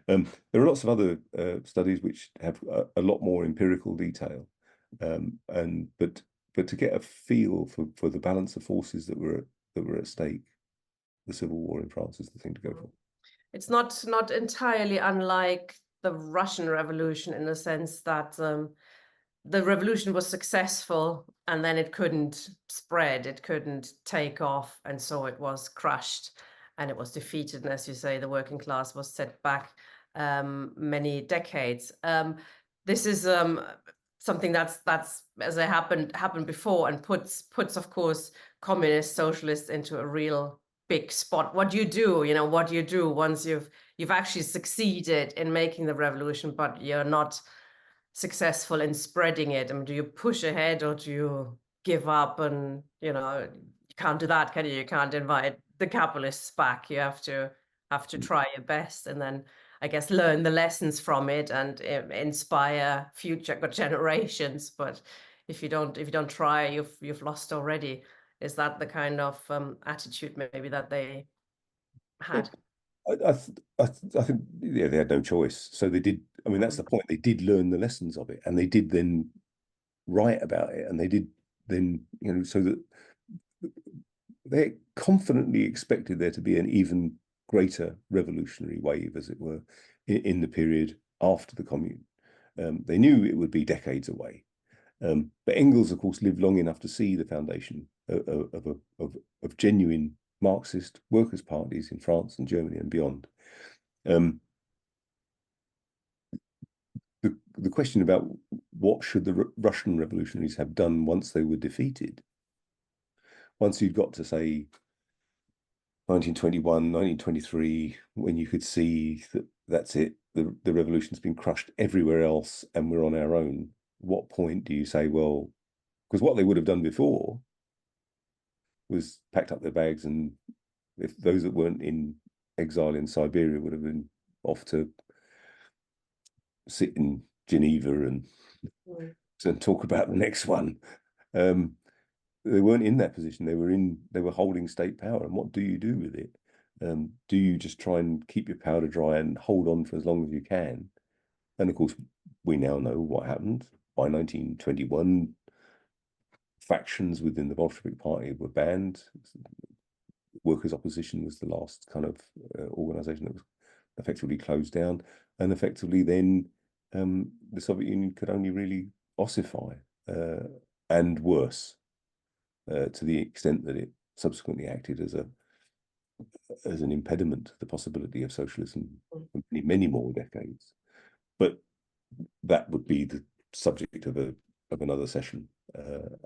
There are lots of other studies which have a lot more empirical detail, but to get a feel for the balance of forces that were at stake, the Civil War in France is the thing to go for. It's not entirely unlike the Russian Revolution, in the sense that the revolution was successful and then it couldn't spread, it couldn't take off, and so it was crushed and it was defeated. And as you say, the working class was set back many decades. This is something that's as it happened before, and puts of course communist socialists into a real big spot. What do you do once you've actually succeeded in making the revolution, but you're not successful in spreading it? I mean, do you push ahead, or do you give up? And you can't do that, can you? You can't invite the capitalists back. You have to try your best, and then I guess learn the lessons from it and inspire future generations. But if you don't try, you've lost already. Is that the kind of attitude maybe that they had? I think, yeah, they had no choice. So they did. I mean, that's the point. They did learn the lessons of it, and they did then write about it, and they did then, so that they confidently expected there to be an even greater revolutionary wave, as it were, in the period after the Commune. They knew it would be decades away. But Engels, of course, lived long enough to see the foundation of genuine Marxist workers' parties in France and Germany and beyond. The question about what should the Russian revolutionaries have done once they were defeated, once you'd got to, say, 1921, 1923, when you could see that that's it, the revolution's been crushed everywhere else and we're on our own, what point do you say, well, because what they would have done before was packed up their bags, and if those that weren't in exile in Siberia would have been off to sit in Geneva and talk about the next one. They weren't in that position. They were holding state power. And what do you do with it? Do you just try and keep your powder dry and hold on for as long as you can? And of course, we now know what happened. By 1921, factions within the Bolshevik Party were banned. Workers' opposition was the last kind of organization that was effectively closed down. And effectively then the Soviet Union could only really ossify, and worse, to the extent that it subsequently acted as an impediment to the possibility of socialism for many more decades. But that would be the subject of another session.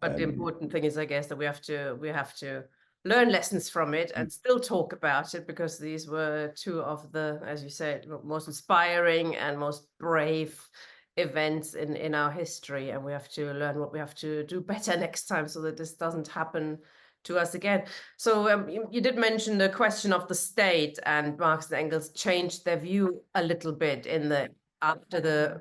But the important thing is, I guess, that we have to learn lessons from it and still talk about it, because these were two of the, as you said, most inspiring and most brave events in our history, and we have to learn what we have to do better next time so that this doesn't happen to us again. So you did mention the question of the state, and Marx and Engels changed their view a little bit in the after the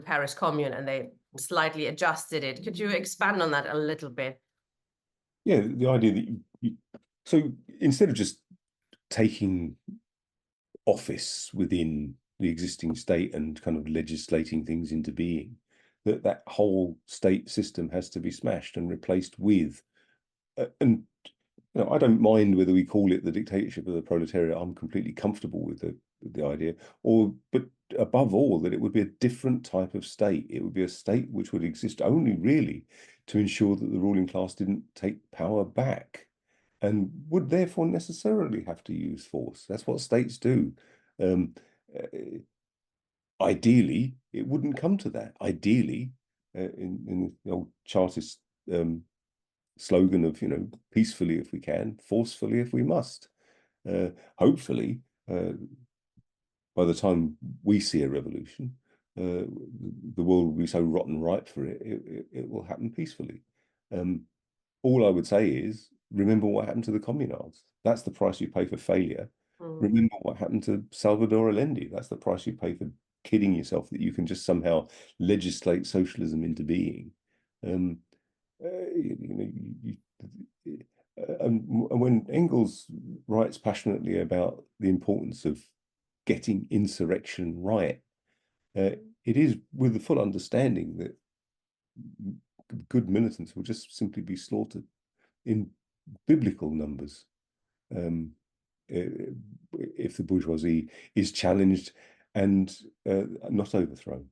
Paris Commune, and they slightly adjusted it. Could you expand on that a little bit? Yeah, the idea that so instead of just taking office within the existing state and kind of legislating things into being, that whole state system has to be smashed and replaced with, and I don't mind whether we call it the dictatorship of the proletariat. I'm completely comfortable with the idea, but above all, that it would be a different type of state. It would be a state which would exist only really to ensure that the ruling class didn't take power back, and would therefore necessarily have to use force. That's what states do. Um, Ideally, it wouldn't come to that. Ideally, in the old Chartist slogan of, peacefully if we can, forcefully if we must. Hopefully, by the time we see a revolution, the world will be so rotten ripe for it, it will happen peacefully. All I would say is, remember what happened to the communards. That's the price you pay for failure. Remember what happened to Salvador Allende. That's the price you pay for kidding yourself that you can just somehow legislate socialism into being. And when Engels writes passionately about the importance of getting insurrection right, it is with the full understanding that good militants will just simply be slaughtered in biblical numbers if the bourgeoisie is challenged and not overthrown.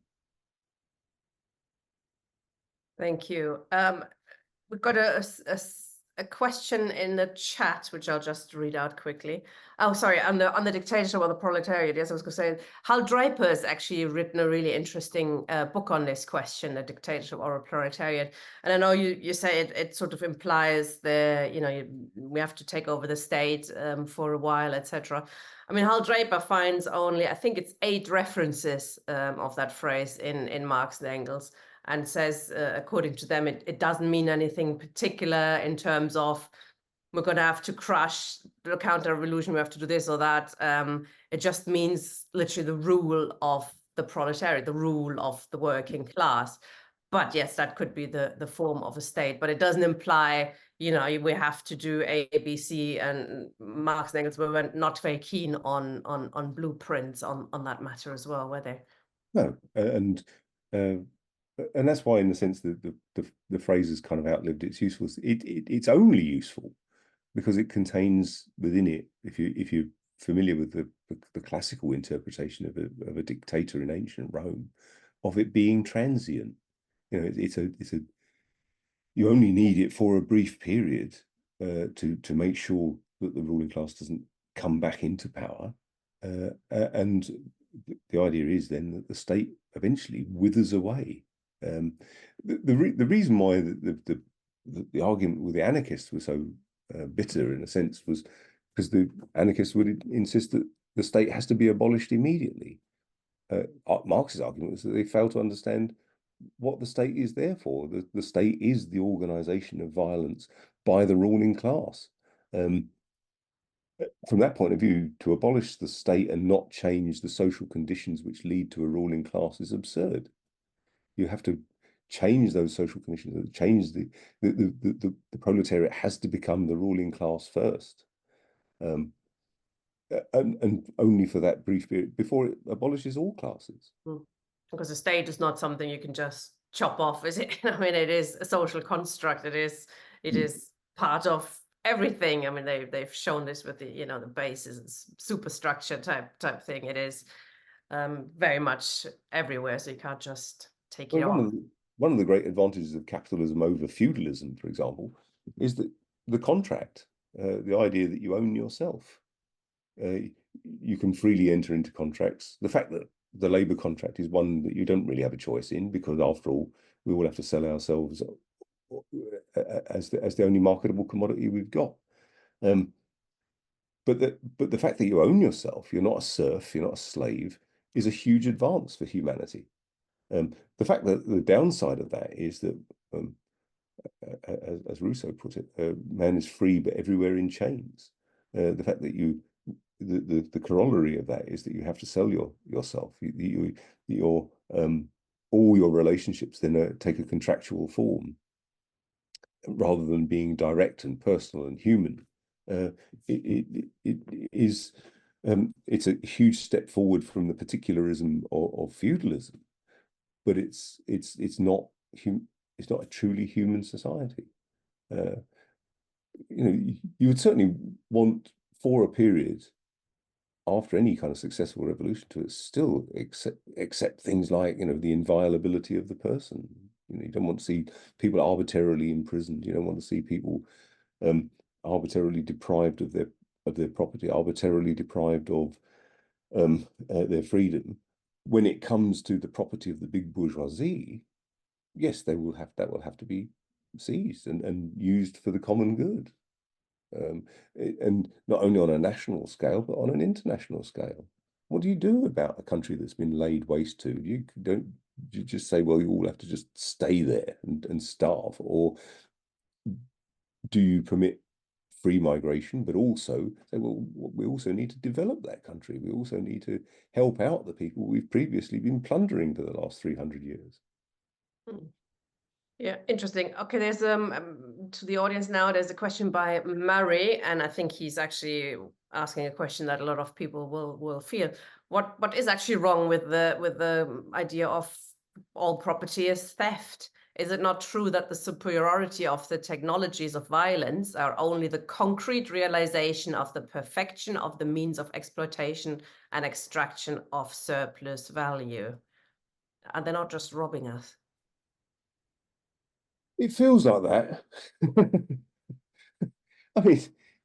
Thank you. We've got a question in the chat, which I'll just read out quickly. Oh, sorry, on the dictatorship or the proletariat. Yes, I was going to say, Hal Draper has actually written a really interesting book on this question, a dictatorship or a proletariat. And I know you say it sort of implies we have to take over the state for a while, etc. I mean, Hal Draper finds only, I think it's 8 references of that phrase in Marx and Engels, and says, according to them, it doesn't mean anything particular in terms of we're going to have to crush the counter-revolution, we have to do this or that. It just means literally the rule of the proletariat, the rule of the working class. But yes, that could be the form of a state, but it doesn't imply, we have to do A, B, C, and Marx and Engels were not very keen on blueprints on that matter as well, were they? No, and that's why, in the sense that the phrase has kind of outlived its usefulness. It's only useful because it contains within it, if you're familiar with the classical interpretation of a dictator in ancient Rome, of it being transient. It's a you only need it for a brief period to make sure that the ruling class doesn't come back into power, and the idea is then that the state eventually withers away. The reason why the argument with the anarchists was so bitter, in a sense, was because the anarchists would insist that the state has to be abolished immediately. Marx's argument was that they fail to understand what the state is there for. The state is the organization of violence by the ruling class. From that point of view, to abolish the state and not change the social conditions which lead to a ruling class is absurd. You have to change those social conditions, change the proletariat has to become the ruling class first. And only for that brief period before it abolishes all classes. Because the state is not something you can just chop off, is it? I mean, it is a social construct. It is part of everything. I mean, they've shown this with the bases and superstructure type thing. It is very much everywhere, so you can't just take it off. One of the great advantages of capitalism over feudalism, for example, is that the contract, the idea that you own yourself. You can freely enter into contracts. The fact that the labour contract is one that you don't really have a choice in, because after all, we all have to sell ourselves as the only marketable commodity we've got. But the fact that you own yourself, you're not a serf, you're not a slave, is a huge advance for humanity. The fact that the downside of that is that, as Rousseau put it, man is free but everywhere in chains. The fact that the corollary of that is that you have to sell yourself. All your relationships then take a contractual form rather than being direct and personal and human. It's a huge step forward from the particularism of feudalism, but it's not a truly human society. You would certainly want, for a period after any kind of successful revolution, to still accept things like, the inviolability of the person. You don't want to see people arbitrarily imprisoned. You don't want to see people arbitrarily deprived of their property, arbitrarily deprived of their freedom. When it comes to the property of the big bourgeoisie, yes, that will have to be seized and used for the common good. And not only on a national scale, but on an international scale. What do you do about a country that's been laid waste to? You just say, well, you all have to just stay there and starve, or do you permit free migration, but also say, well, we also need to develop that country. We also need to help out the people we've previously been plundering for the last 300 years. Yeah, interesting. Okay, there's to the audience now, there's a question by Murray, and I think he's actually asking a question that a lot of people will feel. What is actually wrong with the idea of all property is theft? Is it not true that the superiority of the technologies of violence are only the concrete realization of the perfection of the means of exploitation and extraction of surplus value? And they're not just robbing us. It feels like that. I mean,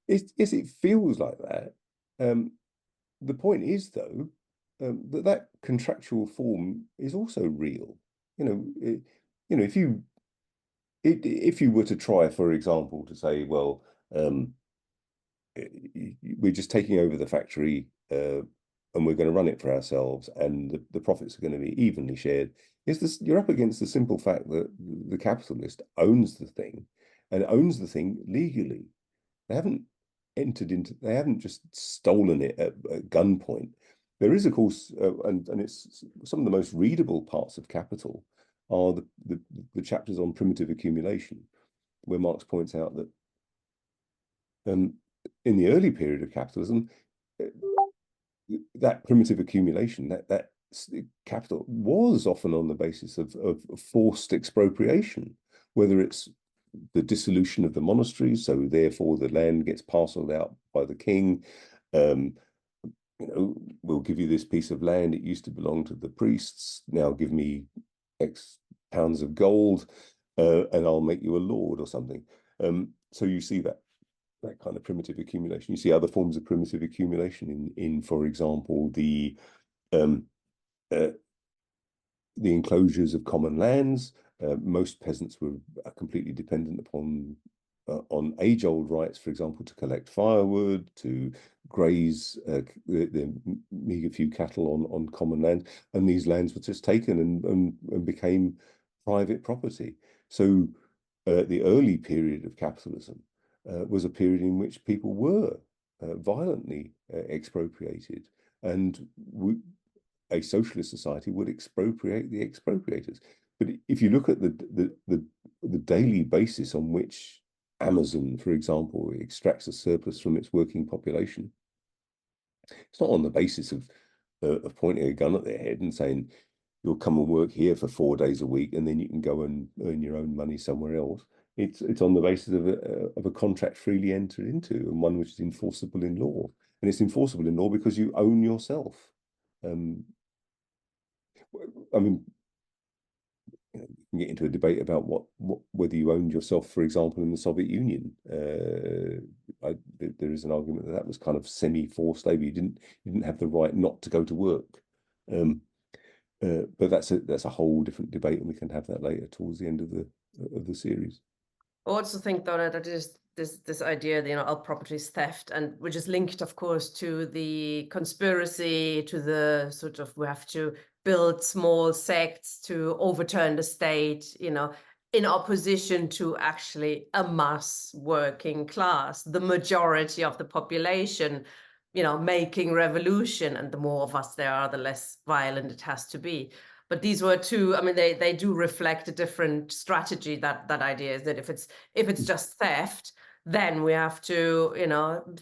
yes, it feels like that. The point is, though, that contractual form is also real. If you were to try, for example, to say, well, we're just taking over the factory and we're going to run it for ourselves, and the profits are going to be evenly shared. You're up against the simple fact that the capitalist owns the thing, and owns the thing legally. They haven't just stolen it at gunpoint. There is, of course, and it's some of the most readable parts of Capital are the chapters on primitive accumulation, where Marx points out that in the early period of capitalism, that primitive accumulation, that capital was often on the basis of forced expropriation, whether it's the dissolution of the monasteries, so therefore the land gets parceled out by the king. We'll give you this piece of land. It used to belong to the priests. Now give me X pounds of gold, and I'll make you a lord or something. So you see that kind of primitive accumulation. You see other forms of primitive accumulation in for example, the enclosures of common lands. Most peasants were completely dependent upon on age-old rights, for example, to collect firewood, to graze the meager few cattle on common land, and these lands were just taken and became private property. So the early period of capitalism was a period in which people were violently expropriated, and a socialist society would expropriate the expropriators. But if you look at the daily basis on which Amazon, for example, extracts a surplus from its working population, it's not on the basis of pointing a gun at their head and saying, you'll come and work here for 4 days a week and then you can go and earn your own money somewhere else. It's on the basis of a contract freely entered into, and one which is enforceable in law. And it's enforceable in law because you own yourself. I mean, you can get into a debate about whether you owned yourself, for example, in the Soviet Union. There is an argument that was kind of semi-forced labor. You didn't have the right not to go to work. But that's a whole different debate, and we can have that later towards the end of the series. I also think though that it is this idea that, all property is theft, and which is linked, of course, to the conspiracy, to the sort of we have to build small sects to overturn the state, in opposition to actually a mass working class, the majority of the population, making revolution. And the more of us there are, the less violent it has to be. But these were two, I mean, they do reflect a different strategy. That idea is that if it's just theft, then we have to,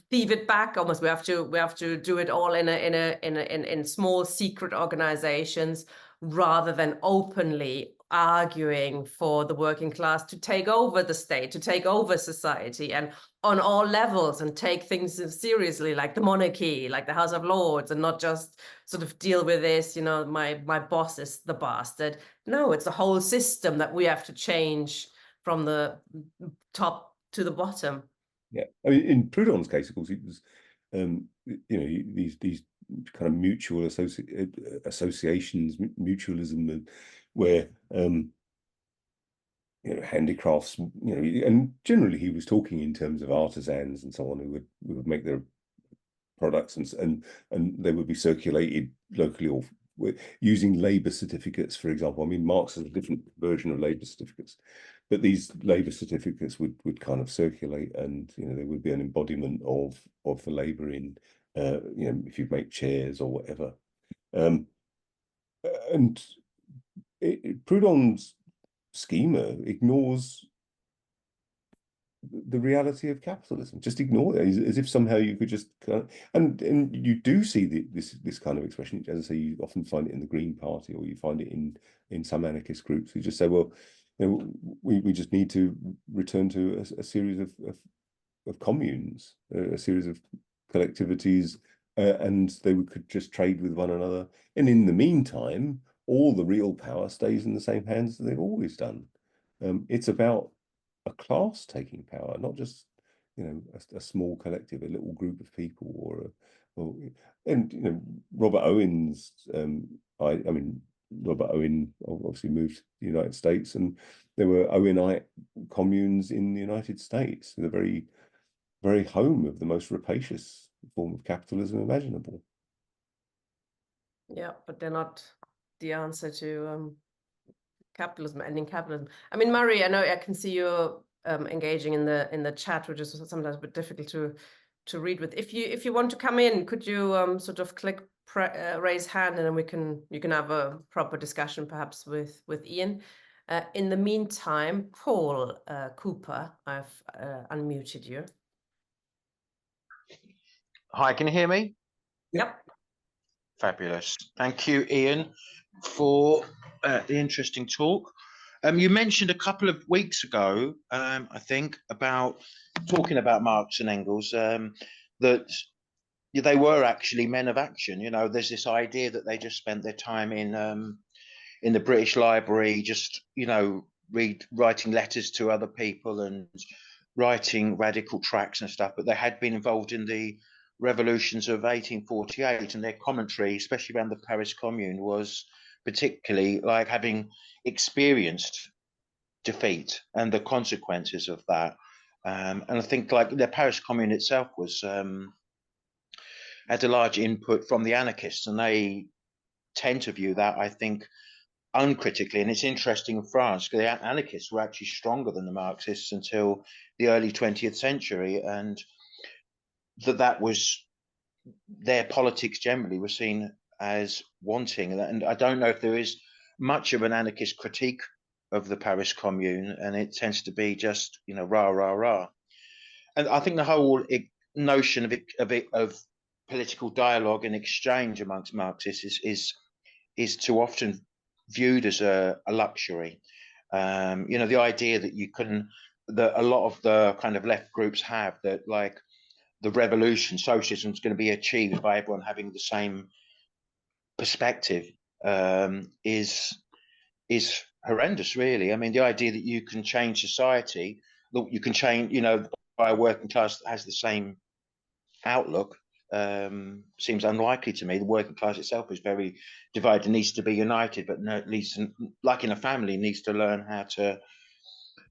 thieve it back almost. We have to do it all in small secret organizations, rather than openly arguing for the working class to take over the state, to take over society, and on all levels, and take things seriously, like the monarchy, like the House of Lords, and not just sort of deal with this, my boss is the bastard. No, it's the whole system that we have to change from the top to the bottom. Yeah, I mean, in Proudhon's case, of course, it was, these kind of mutual associations, mutualism, where handicrafts, and generally he was talking in terms of artisans and so on, who would make their products, and they would be circulated locally, or using labor certificates, for example. I mean, Marx has a different version of labor certificates, but these labor certificates would kind of circulate, and there would be an embodiment of the labor in if you make chairs or whatever. And Proudhon's schema ignores the reality of capitalism. Just ignore it, as if somehow you could just and you do see this kind of expression. As I say, you often find it in the Green Party, or you find it in some anarchist groups who just say, well, we just need to return to a series of communes, a series of collectivities, and they could just trade with one another. And in the meantime, all the real power stays in the same hands that they've always done. It's about a class taking power, not just a small collective, a little group of people, Robert Owen's. I mean, Robert Owen obviously moved to the United States, and there were Owenite communes in the United States, the very, very home of the most rapacious form of capitalism imaginable. Yeah, but they're not the answer to capitalism, ending capitalism. I mean, Murray, I know I can see you engaging in the chat, which is sometimes a bit difficult to read with. If you want to come in, could you sort of click raise hand, and then you can have a proper discussion perhaps with Ian. In the meantime, Paul Cooper, I've unmuted you. Hi, can you hear me? Yep. Fabulous. Thank you, Ian, for the interesting talk. You mentioned a couple of weeks ago, I think, about talking about Marx and Engels, that they were actually men of action. There's this idea that they just spent their time in the British Library, just writing letters to other people and writing radical tracts and stuff, but they had been involved in the revolutions of 1848, and their commentary, especially around the Paris Commune, was particularly like having experienced defeat and the consequences of that. And I think like the Paris Commune itself was had a large input from the anarchists, and they tend to view that, I think, uncritically. And it's interesting in France, because the anarchists were actually stronger than the Marxists until the early 20th century, and that was their politics generally were seen as wanting. And I don't know if there is much of an anarchist critique of the Paris Commune, and it tends to be just rah rah rah. And I think the whole notion of political dialogue and exchange amongst Marxists is too often viewed as a luxury. The idea that a lot of the kind of left groups have, that like the revolution, socialism, is going to be achieved by everyone having the same perspective, is horrendous, really. I mean, the idea that you can change society, that you can change, by a working class that has the same outlook, seems unlikely to me. The working class itself is very divided, needs to be united, but at least, like in a family, needs to learn how to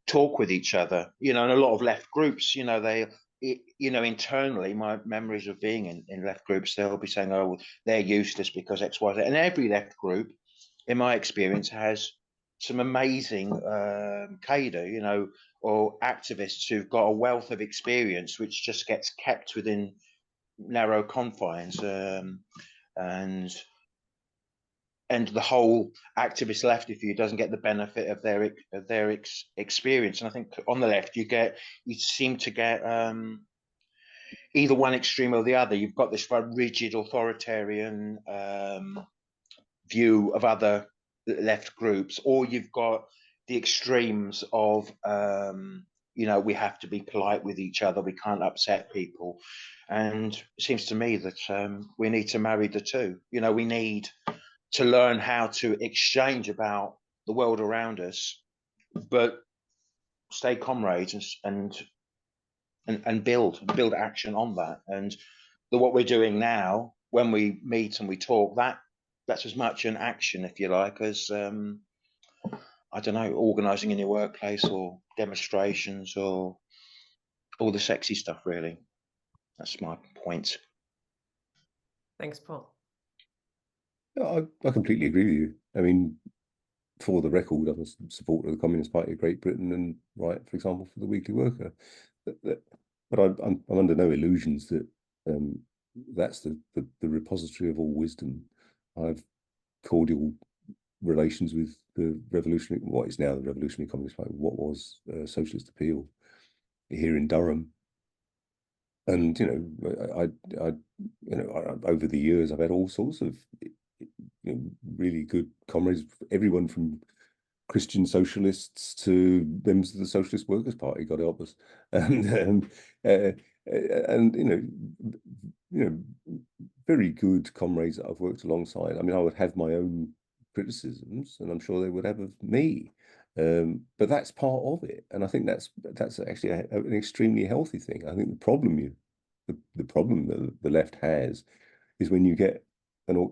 talk with each other, you know, and a lot of left groups, you know, you know, internally, my memories of being in left groups, they'll be saying, oh, they're useless because X, Y, Z. And every left group, in my experience, has some amazing cadre, you know, or activists who've got a wealth of experience, which just gets kept within narrow confines. And the whole activist left, if you doesn't get the benefit of their experience. And I think on the left, you seem to get either one extreme or the other. You've got this very rigid authoritarian view of other left groups, or you've got the extremes of you know, we have to be polite with each other, we can't upset people. And it seems to me that we need to marry the two. You know, we need to learn how to exchange about the world around us, but stay comrades and build action on that. And what we're doing now, when we meet and we talk, that's as much an action, if you like, as I don't know, organising in your workplace or demonstrations or all the sexy stuff. Really, that's my point. Thanks, Paul. I completely agree with you. I mean, for the record, I'm a supporter of the Communist Party of Great Britain and write, for example, for the Weekly Worker. But I'm under no illusions that that's the repository of all wisdom. I've cordial relations with the revolutionary, what is now the Revolutionary Communist Party, what was Socialist Appeal here in Durham. And over the years, I've had all sorts of really good comrades, everyone from Christian socialists to members of the Socialist Workers' Party, God help us, and very good comrades that I've worked alongside. I mean, I would have my own criticisms, and I'm sure they would have of me, but that's part of it, and I think that's actually an extremely healthy thing. I think the problem that the left has is when you get I was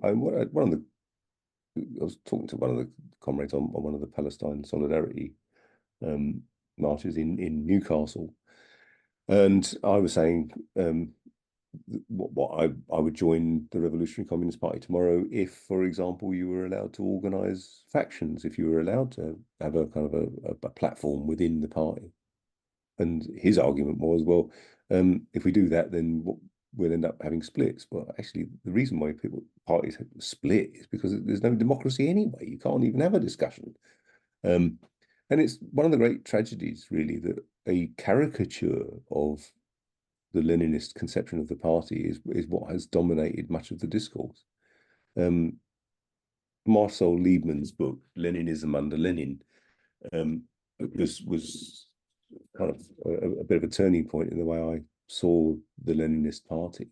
talking to one of the comrades on one of the Palestine Solidarity marches in Newcastle, and I was saying what I would join the Revolutionary Communist Party tomorrow if, for example, you were allowed to organise factions, if you were allowed to have a kind of a platform within the party. And his argument was, well, if we do that, then we'll end up having splits. But actually, the reason why parties split is because there's no democracy anyway. You can't even have a discussion. And it's one of the great tragedies, really, that a caricature of the Leninist conception of the party is what has dominated much of the discourse. Marcel Liebman's book, Leninism Under Lenin, was kind of a bit of a turning point in the way I saw the Leninist party.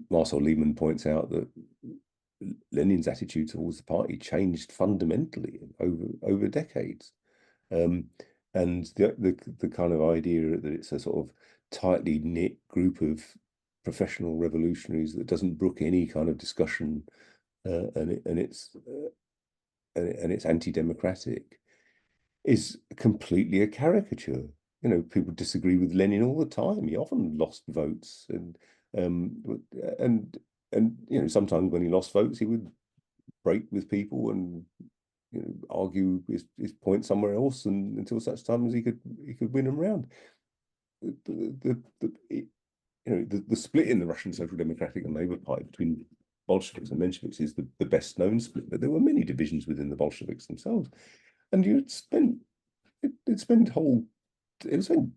Marcel Liebman points out that Lenin's attitude towards the party changed fundamentally over decades. And the kind of idea that it's a sort of tightly knit group of professional revolutionaries that doesn't brook any kind of discussion, and it's anti-democratic, is completely a caricature. People disagree with Lenin all the time. He often lost votes, and sometimes when he lost votes, he would break with people and argue his point somewhere else, and until such time as he could win them round. The split in the Russian Social Democratic and Labour Party between Bolsheviks and Mensheviks is the best known split, but there were many divisions within the Bolsheviks themselves, and you'd spend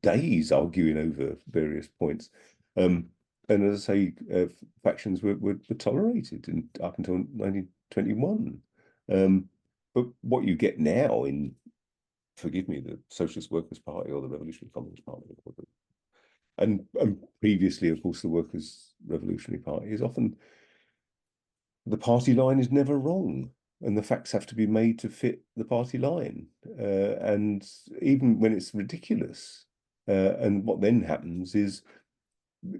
days arguing over various points. And as I say, factions were tolerated up until 1921. But what you get now in, forgive me, the Socialist Workers' Party or the Revolutionary Communist Party, and previously, of course, the Workers' Revolutionary Party, is often the party line is never wrong, and the facts have to be made to fit the party line. And even when it's ridiculous, and what then happens is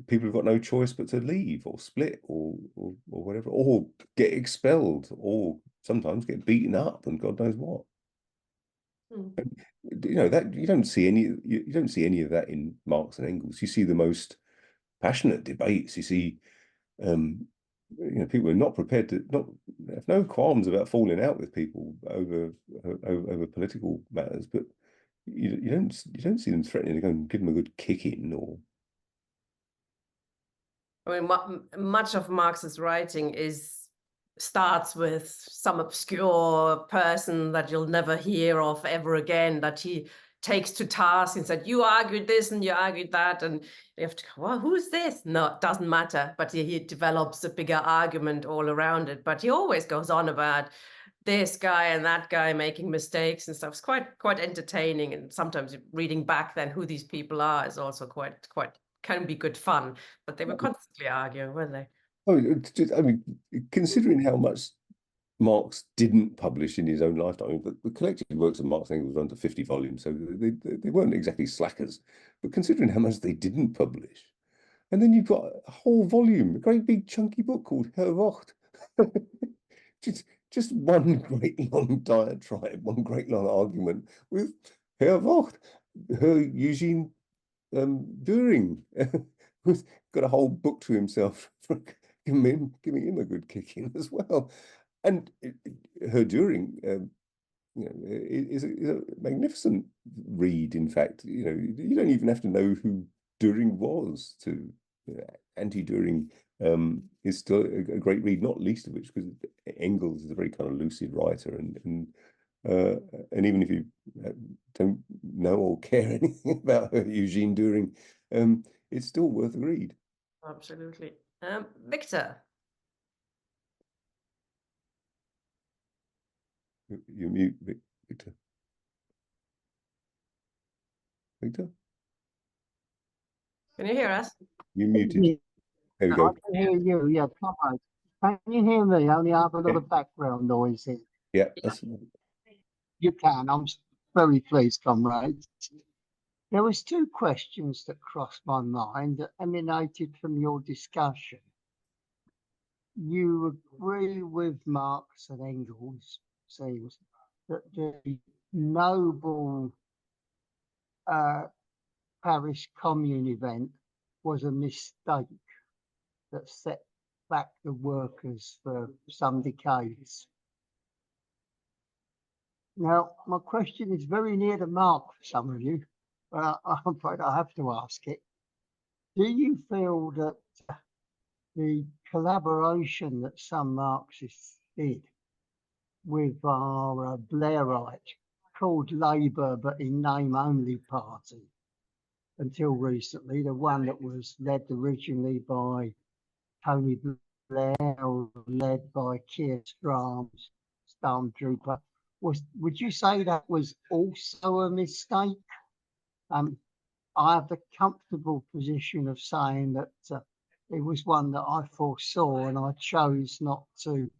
people have got no choice but to leave or split or whatever, or get expelled, or sometimes get beaten up and God knows what. You know, that you don't see any of that in Marx and Engels. You see the most passionate debates. You see, you know, people are not prepared to have no qualms about falling out with people over political matters, but you don't see them threatening to go and give them a good kicking or. I mean, much of Marx's writing starts with some obscure person that you'll never hear of ever again, that he takes to task and said, you argued this and you argued that, and you have to go, well, who's this? No, it doesn't matter. But he develops a bigger argument all around it. But he always goes on about this guy and that guy making mistakes and stuff. It's quite entertaining, and sometimes reading back then who these people are is also quite can be good fun. But they were constantly arguing, weren't they? Oh, I mean, considering how much Marx didn't publish in his own lifetime, the collected works of Marx and Engels were under 50 volumes, so they weren't exactly slackers. But considering how much they didn't publish, and then you've got a whole volume, a great big chunky book called Revolt. just one great long diatribe, one great long argument with Revolt, Eugene Düring, who's got a whole book to himself for giving him a good kicking as well. And her Düring, you know, is a magnificent read. In fact, you know, you don't even have to know who Düring was to. Anti-Düring is still a great read, not least of which because Engels is a very kind of lucid writer, and even if you don't know or care anything about Eugene Düring, it's still worth a read. Absolutely. Victor. You mute, Victor. Victor? Can you hear us? You muted. There we I go. can hear you, yeah, come on. Can you hear me? I only have a lot of background noise here. Yeah, that's You can, I'm very pleased, comrades. There was two questions that crossed my mind that emanated from your discussion. You agree with Marx and Engels, seems, that the noble Paris Commune event was a mistake that set back the workers for some decades. Now, my question is very near the mark for some of you, but I'm afraid I have to ask it. Do you feel that the collaboration that some Marxists did with our Blairite, called Labour but in name only party, until recently, the one that was led originally by Tony Blair, led by Keir Starmer's Stormtrooper, would you say that was also a mistake? I have the comfortable position of saying that it was one that I foresaw and I chose not to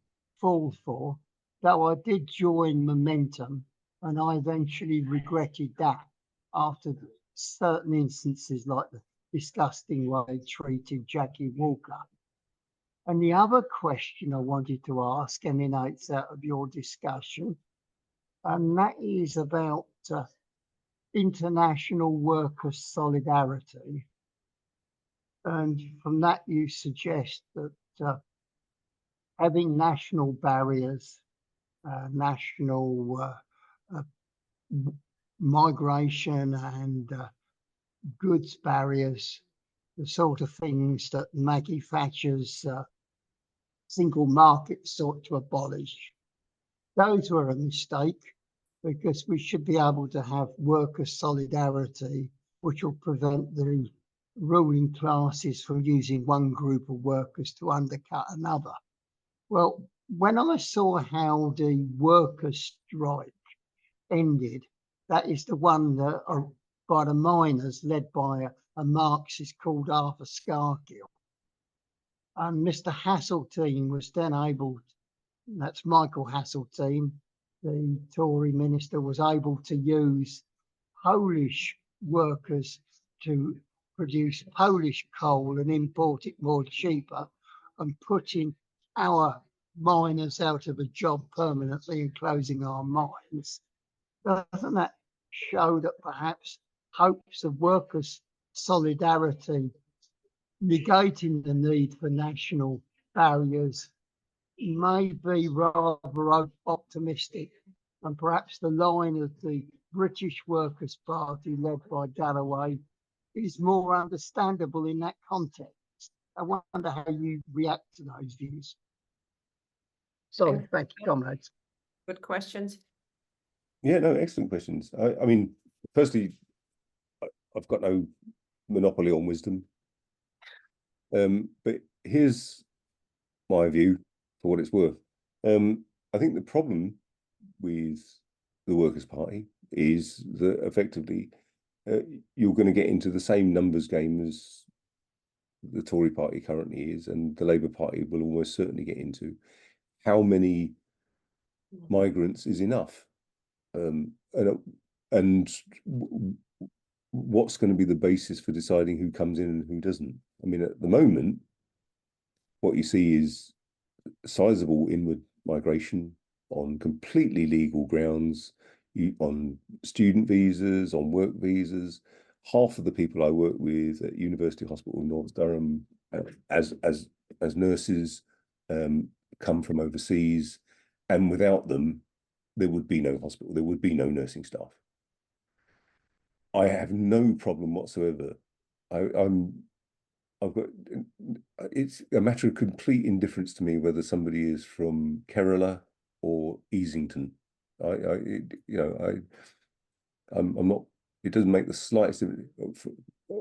fall for, though I did join Momentum and I eventually regretted that after certain instances like the disgusting way they treated Jackie Walker. And the other question I wanted to ask emanates out of your discussion, and that is about international workers' solidarity. And from that, you suggest that having national barriers, national migration and goods barriers, the sort of things that Maggie Thatcher's single market sought to abolish, those were a mistake, because we should be able to have worker solidarity, which will prevent the ruling classes from using one group of workers to undercut another. Well, when I saw how the workers' strike ended, that is the one that by the miners, led by a Marxist called Arthur Scargill. And Mr. Hasseltine was then able, that's Michael Hasseltine, the Tory minister, was able to use Polish workers to produce Polish coal and import it more cheaper, and putting our miners out of a job permanently and closing our mines. doesn't that show that perhaps hopes of workers' solidarity, negating the need for national barriers, may be rather optimistic, and perhaps the line of the British Workers' Party led by Galloway is more understandable in that context? I wonder how you react to those views. Sorry, thank you, comrades. Good questions. Yeah, no, excellent questions. I mean, firstly, I've got no monopoly on wisdom. But here's my view for what it's worth. I think the problem with the Workers' Party is that effectively you're going to get into the same numbers game as the Tory party currently is, and the Labour Party will almost certainly get into. How many migrants is enough? And what's going to be the basis for deciding who comes in and who doesn't? I mean, at the moment, what you see is sizable inward migration on completely legal grounds, on student visas, on work visas. Half of the people I work with at University Hospital in North Durham as nurses come from overseas, and without them, there would be no hospital, there would be no nursing staff. I have no problem whatsoever. It's a matter of complete indifference to me whether somebody is from Kerala or Easington. I'm not. It doesn't make the slightest.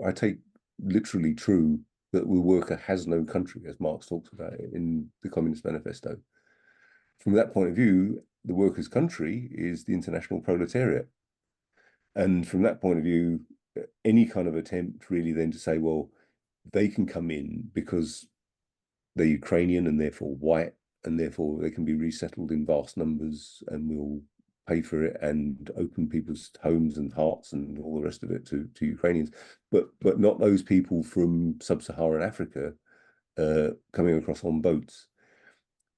I take literally true that the worker has no country, as Marx talks about it in the Communist Manifesto. From that point of view, the workers' country is the international proletariat. And from that point of view, any kind of attempt really then to say, well, they can come in because they're Ukrainian and therefore white, and therefore they can be resettled in vast numbers, and we'll pay for it and open people's homes and hearts and all the rest of it to Ukrainians, but not those people from sub-Saharan Africa coming across on boats.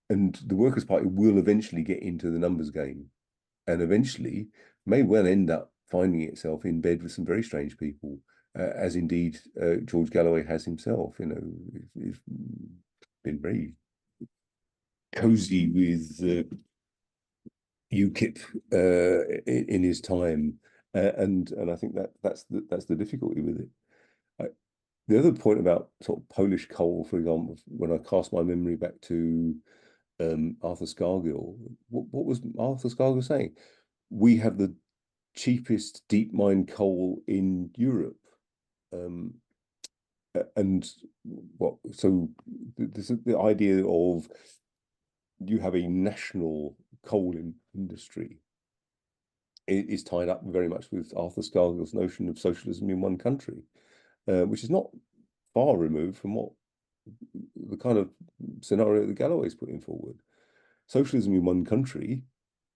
And the Workers' Party will eventually get into the numbers game, and eventually may well end up finding itself in bed with some very strange people, as indeed George Galloway has himself. You know, he's been very cozy with UKIP in his time, and I think that's the difficulty with it. The other point about sort of Polish coal, for example, when I cast my memory back to Arthur Scargill, what was Arthur Scargill saying? We have the cheapest deep mine coal in Europe, and so this is the idea of you have a national coal industry. It is tied up very much with Arthur Scargill's notion of socialism in one country, which is not far removed from what the kind of scenario that Galloway's putting forward. Socialism in one country,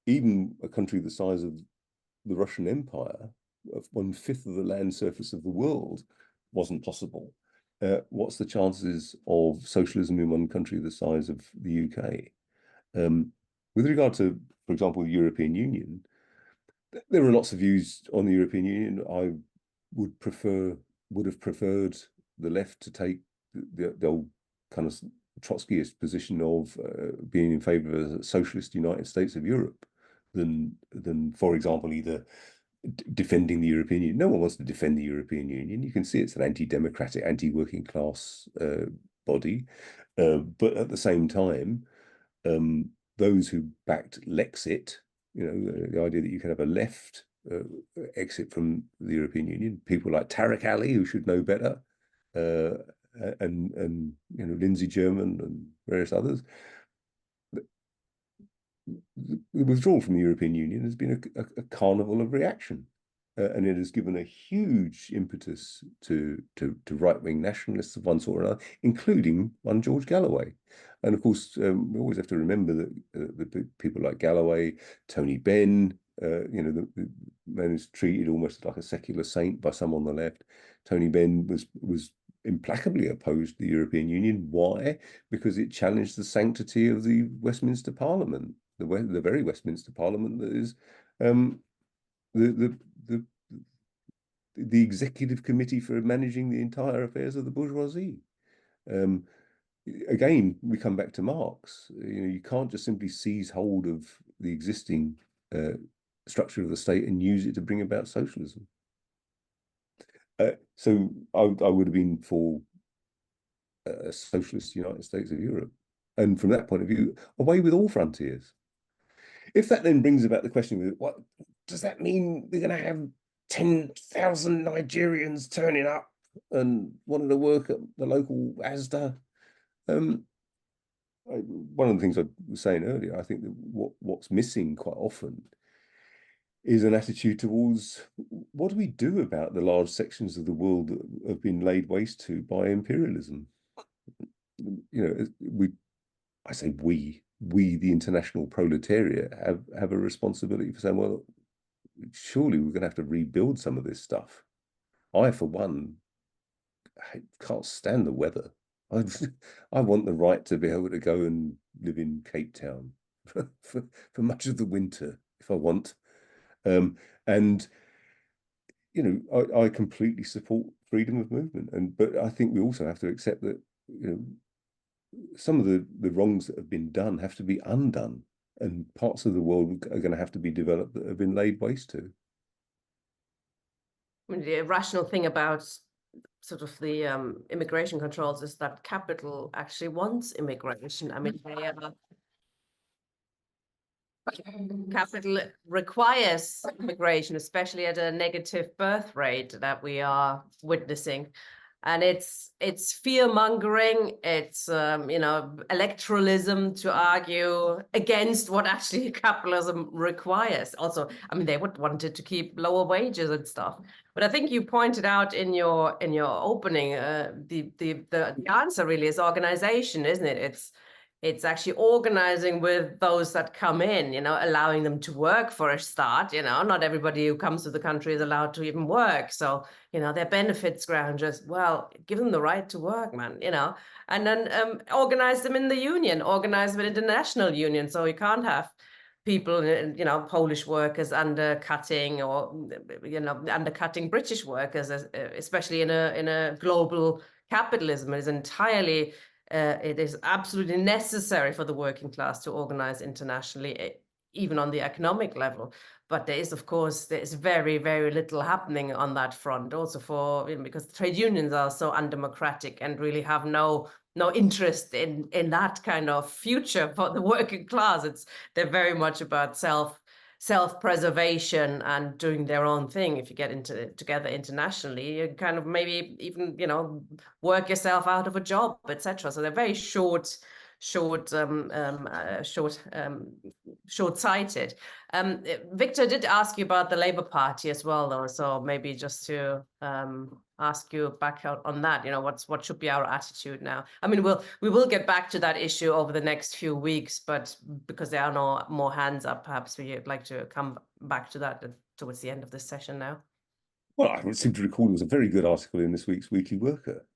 even a country the size of the Russian Empire, of 1/5 of the land surface of the world, wasn't possible. What's the chances of socialism in one country the size of the UK? With regard to, for example, the European Union, there are lots of views on the European Union. I would have preferred the left to take the old kind of Trotskyist position of being in favor of a socialist United States of Europe than for example, either defending the European Union. No one wants to defend the European Union. You can see it's an anti-democratic, anti-working class body, but at the same time, those who backed Lexit, you know, the idea that you can have a left exit from the European Union, people like Tariq Ali, who should know better, and you know, Lindsey German and various others. The withdrawal from the European Union has been a carnival of reaction, and it has given a huge impetus to right-wing nationalists of one sort or another, including one George Galloway. And of course, we always have to remember that the people like Galloway, Tony Benn, you know, the man is treated almost like a secular saint by some on the left. Tony Benn was implacably opposed to the European Union. Why? Because it challenged the sanctity of the Westminster Parliament, the very Westminster Parliament that is the the executive committee for managing the entire affairs of the bourgeoisie. Again, we come back to Marx. You can't just simply seize hold of the existing structure of the state and use it to bring about socialism. So I would have been for a socialist United States of Europe. And from that point of view, away with all frontiers. If that then brings about the question of what does that mean? We're going to have 10,000 Nigerians turning up and wanting to work at the local ASDA. One of the things I was saying earlier, I think that what's missing quite often is an attitude towards what do we do about the large sections of the world that have been laid waste to by imperialism? I say we, the international proletariat, have a responsibility for saying, well, surely we're going to have to rebuild some of this stuff. I, for one, can't stand the weather. I want the right to be able to go and live in Cape Town for much of the winter if I want. And I completely support freedom of movement, but I think we also have to accept that some of the wrongs that have been done have to be undone, and parts of the world are going to have to be developed that have been laid waste to. I mean, the irrational thing about sort of the immigration controls is that capital actually wants immigration. I mean, capital requires immigration, especially at a negative birth rate that we are witnessing. And it's fear-mongering, it's electoralism to argue against what actually capitalism requires. Also, I mean, they would want it to keep lower wages and stuff. But I think you pointed out in your opening, the answer really is organization, isn't it? It's actually organizing with those that come in, allowing them to work for a start. Not everybody who comes to the country is allowed to even work. So, their benefits ground just, well, give them the right to work, man, and then organize them in the union, organize them in international union. So you can't have people, Polish workers undercutting or, undercutting British workers, especially in a global capitalism. It is entirely it is absolutely necessary for the working class to organize internationally, even on the economic level. But there is very, very little happening on that front. Also because the trade unions are so undemocratic and really have no interest in that kind of future for the working class. They're very much about self-preservation and doing their own thing. If you get together internationally, you kind of maybe even work yourself out of a job, etc. So they're very short-sighted. Victor did ask you about the Labour Party as well, though. So maybe just to ask you back out on that, what should be our attitude now? I mean, we will get back to that issue over the next few weeks, but because there are no more hands up, perhaps we'd like to come back to that towards the end of this session now. Well, I seem to recall there was a very good article in this week's Weekly Worker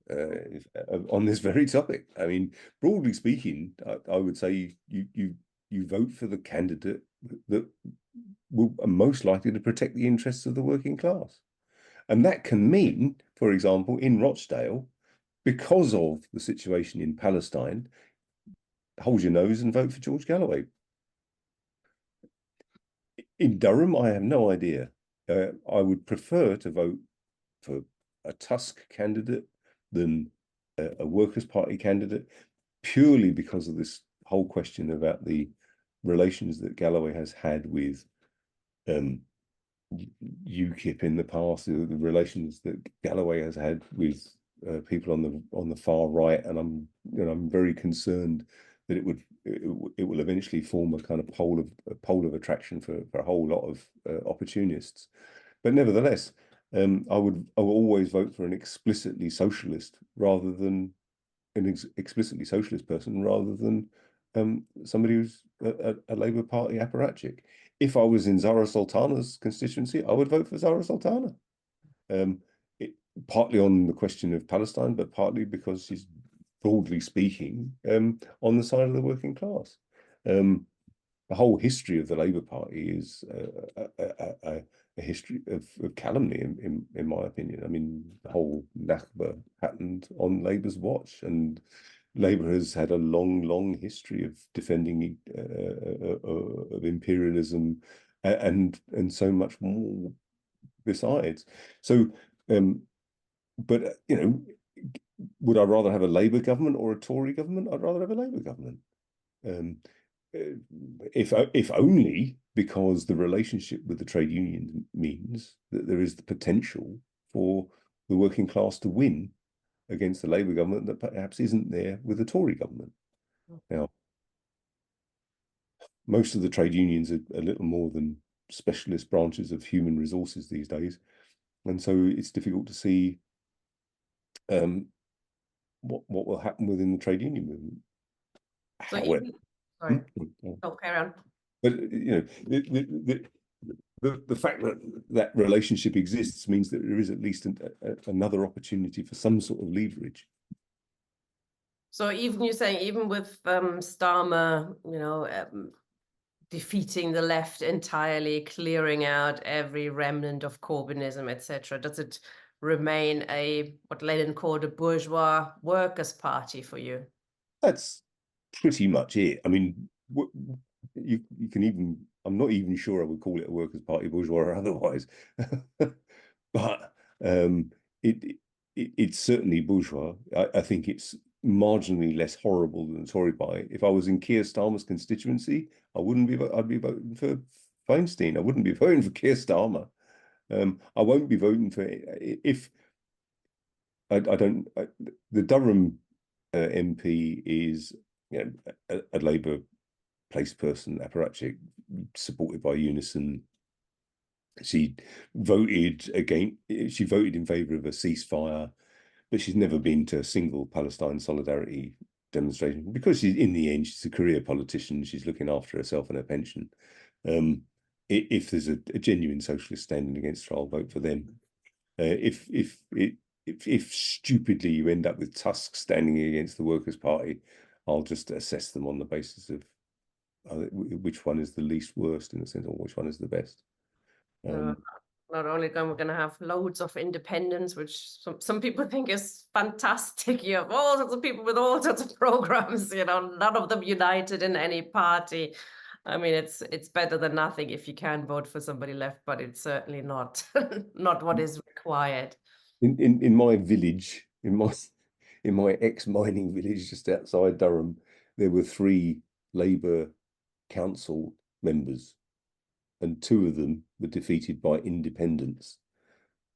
on this very topic. I mean, broadly speaking, I would say you vote for the candidate that are most likely to protect the interests of the working class. And that can mean, for example, in Rochdale, because of the situation in Palestine, hold your nose and vote for George Galloway. In Durham, I have no idea. I would prefer to vote for a Tusk candidate than a Workers' Party candidate, purely because of this whole question about the relations that Galloway has had with UKIP in the past, the relations that Galloway has had with people on the far right, and I'm very concerned that it will eventually form a kind of pole of attraction for a whole lot of opportunists. But nevertheless, I will always vote for an explicitly socialist rather than an explicitly socialist person, rather than somebody who's a Labour Party apparatchik. If I was in Zara Sultana's constituency, I would vote for Zara Sultana. Partly on the question of Palestine, but partly because she's, broadly speaking, on the side of the working class. The whole history of the Labour Party is a history of calumny, in my opinion. I mean, the whole Nakba happened on Labour's watch, and Labour has had a long history of defending of imperialism and so much more besides. So, but you know, would I rather have a Labour government or a Tory government? I'd rather have a Labour government. If only because the relationship with the trade union means that there is the potential for the working class to win against the Labour government that perhaps isn't there with the Tory government. Now, most of the trade unions are a little more than specialist branches of human resources these days, and so it's difficult to see what will happen within the trade union movement. So However, even, sorry, no, carry on. But you know, the fact that that relationship exists means that there is at least another opportunity for some sort of leverage. So even you're saying, even with Starmer, you know, defeating the left entirely, clearing out every remnant of Corbynism, etc., does it remain what Lenin called a bourgeois workers' party for you? That's pretty much it. I mean, you can even, I'm not even sure I would call it a workers' party, bourgeois or otherwise, but it's certainly bourgeois. I think it's marginally less horrible than the Tory party. If I was in Keir Starmer's constituency, I'd be voting for Feinstein. I wouldn't be voting for Keir Starmer. I won't be voting for, if the Durham MP is, you know, a Labour place person, apparatchik, supported by Unison. She voted in favour of a ceasefire, but she's never been to a single Palestine solidarity demonstration because in the end, she's a career politician. She's looking after herself and her pension. If there's a genuine socialist standing against her, I'll vote for them. If stupidly you end up with Tusk standing against the Workers' Party, I'll just assess them on the basis of which one is the least worst, in a sense, or which one is the best. Not only we're going to have loads of independents, which some people think is fantastic. You have all sorts of people with all sorts of programs, you know, none of them united in any party. I mean, it's better than nothing if you can vote for somebody left, but it's certainly not not what is required. In my village, in my ex-mining village just outside Durham, there were 3 Labour council members, and 2 of them were defeated by independents.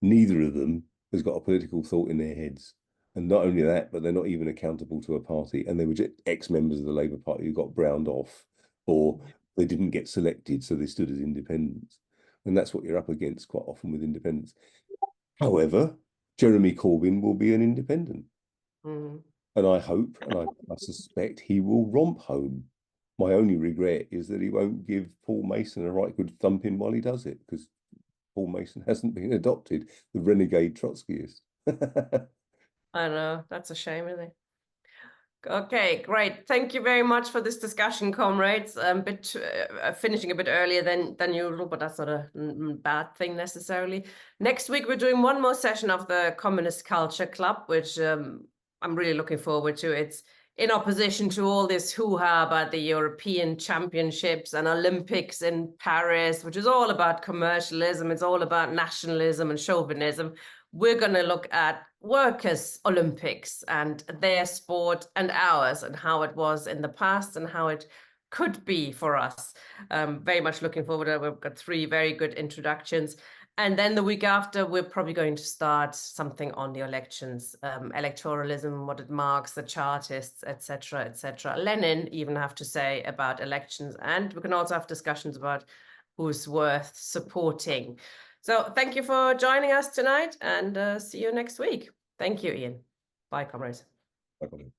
Neither of them has got a political thought in their heads. And not only that, but they're not even accountable to a party. And they were just ex-members of the Labour Party who got browned off, or they didn't get selected, so they stood as independents. And that's what you're up against quite often with independents. However, Jeremy Corbyn will be an independent. And I hope, and I suspect he will romp home. My only regret is that he won't give Paul Mason a right good thumping while he does it, because Paul Mason hasn't been adopted, the renegade Trotskyist. I know, that's a shame, isn't it? Okay, great. Thank you very much for this discussion, comrades. Finishing a bit earlier than usual, but that's not a bad thing necessarily. Next week, we're doing one more session of the Communist Culture Club, which I'm really looking forward to. It's in opposition to all this hoo-ha about the European Championships and Olympics in Paris, which is all about commercialism. It's all about nationalism and chauvinism. We're going to look at workers' Olympics and their sport and ours, and how it was in the past and how it could be for us. Very much looking forward to it. We've got 3 very good introductions. And then the week after, we're probably going to start something on the elections, electoralism, what did Marx, the Chartists, etc., etc. Lenin even have to say about elections. And we can also have discussions about who's worth supporting. So thank you for joining us tonight, and see you next week. Thank you, Ian. Bye, comrades. Bye.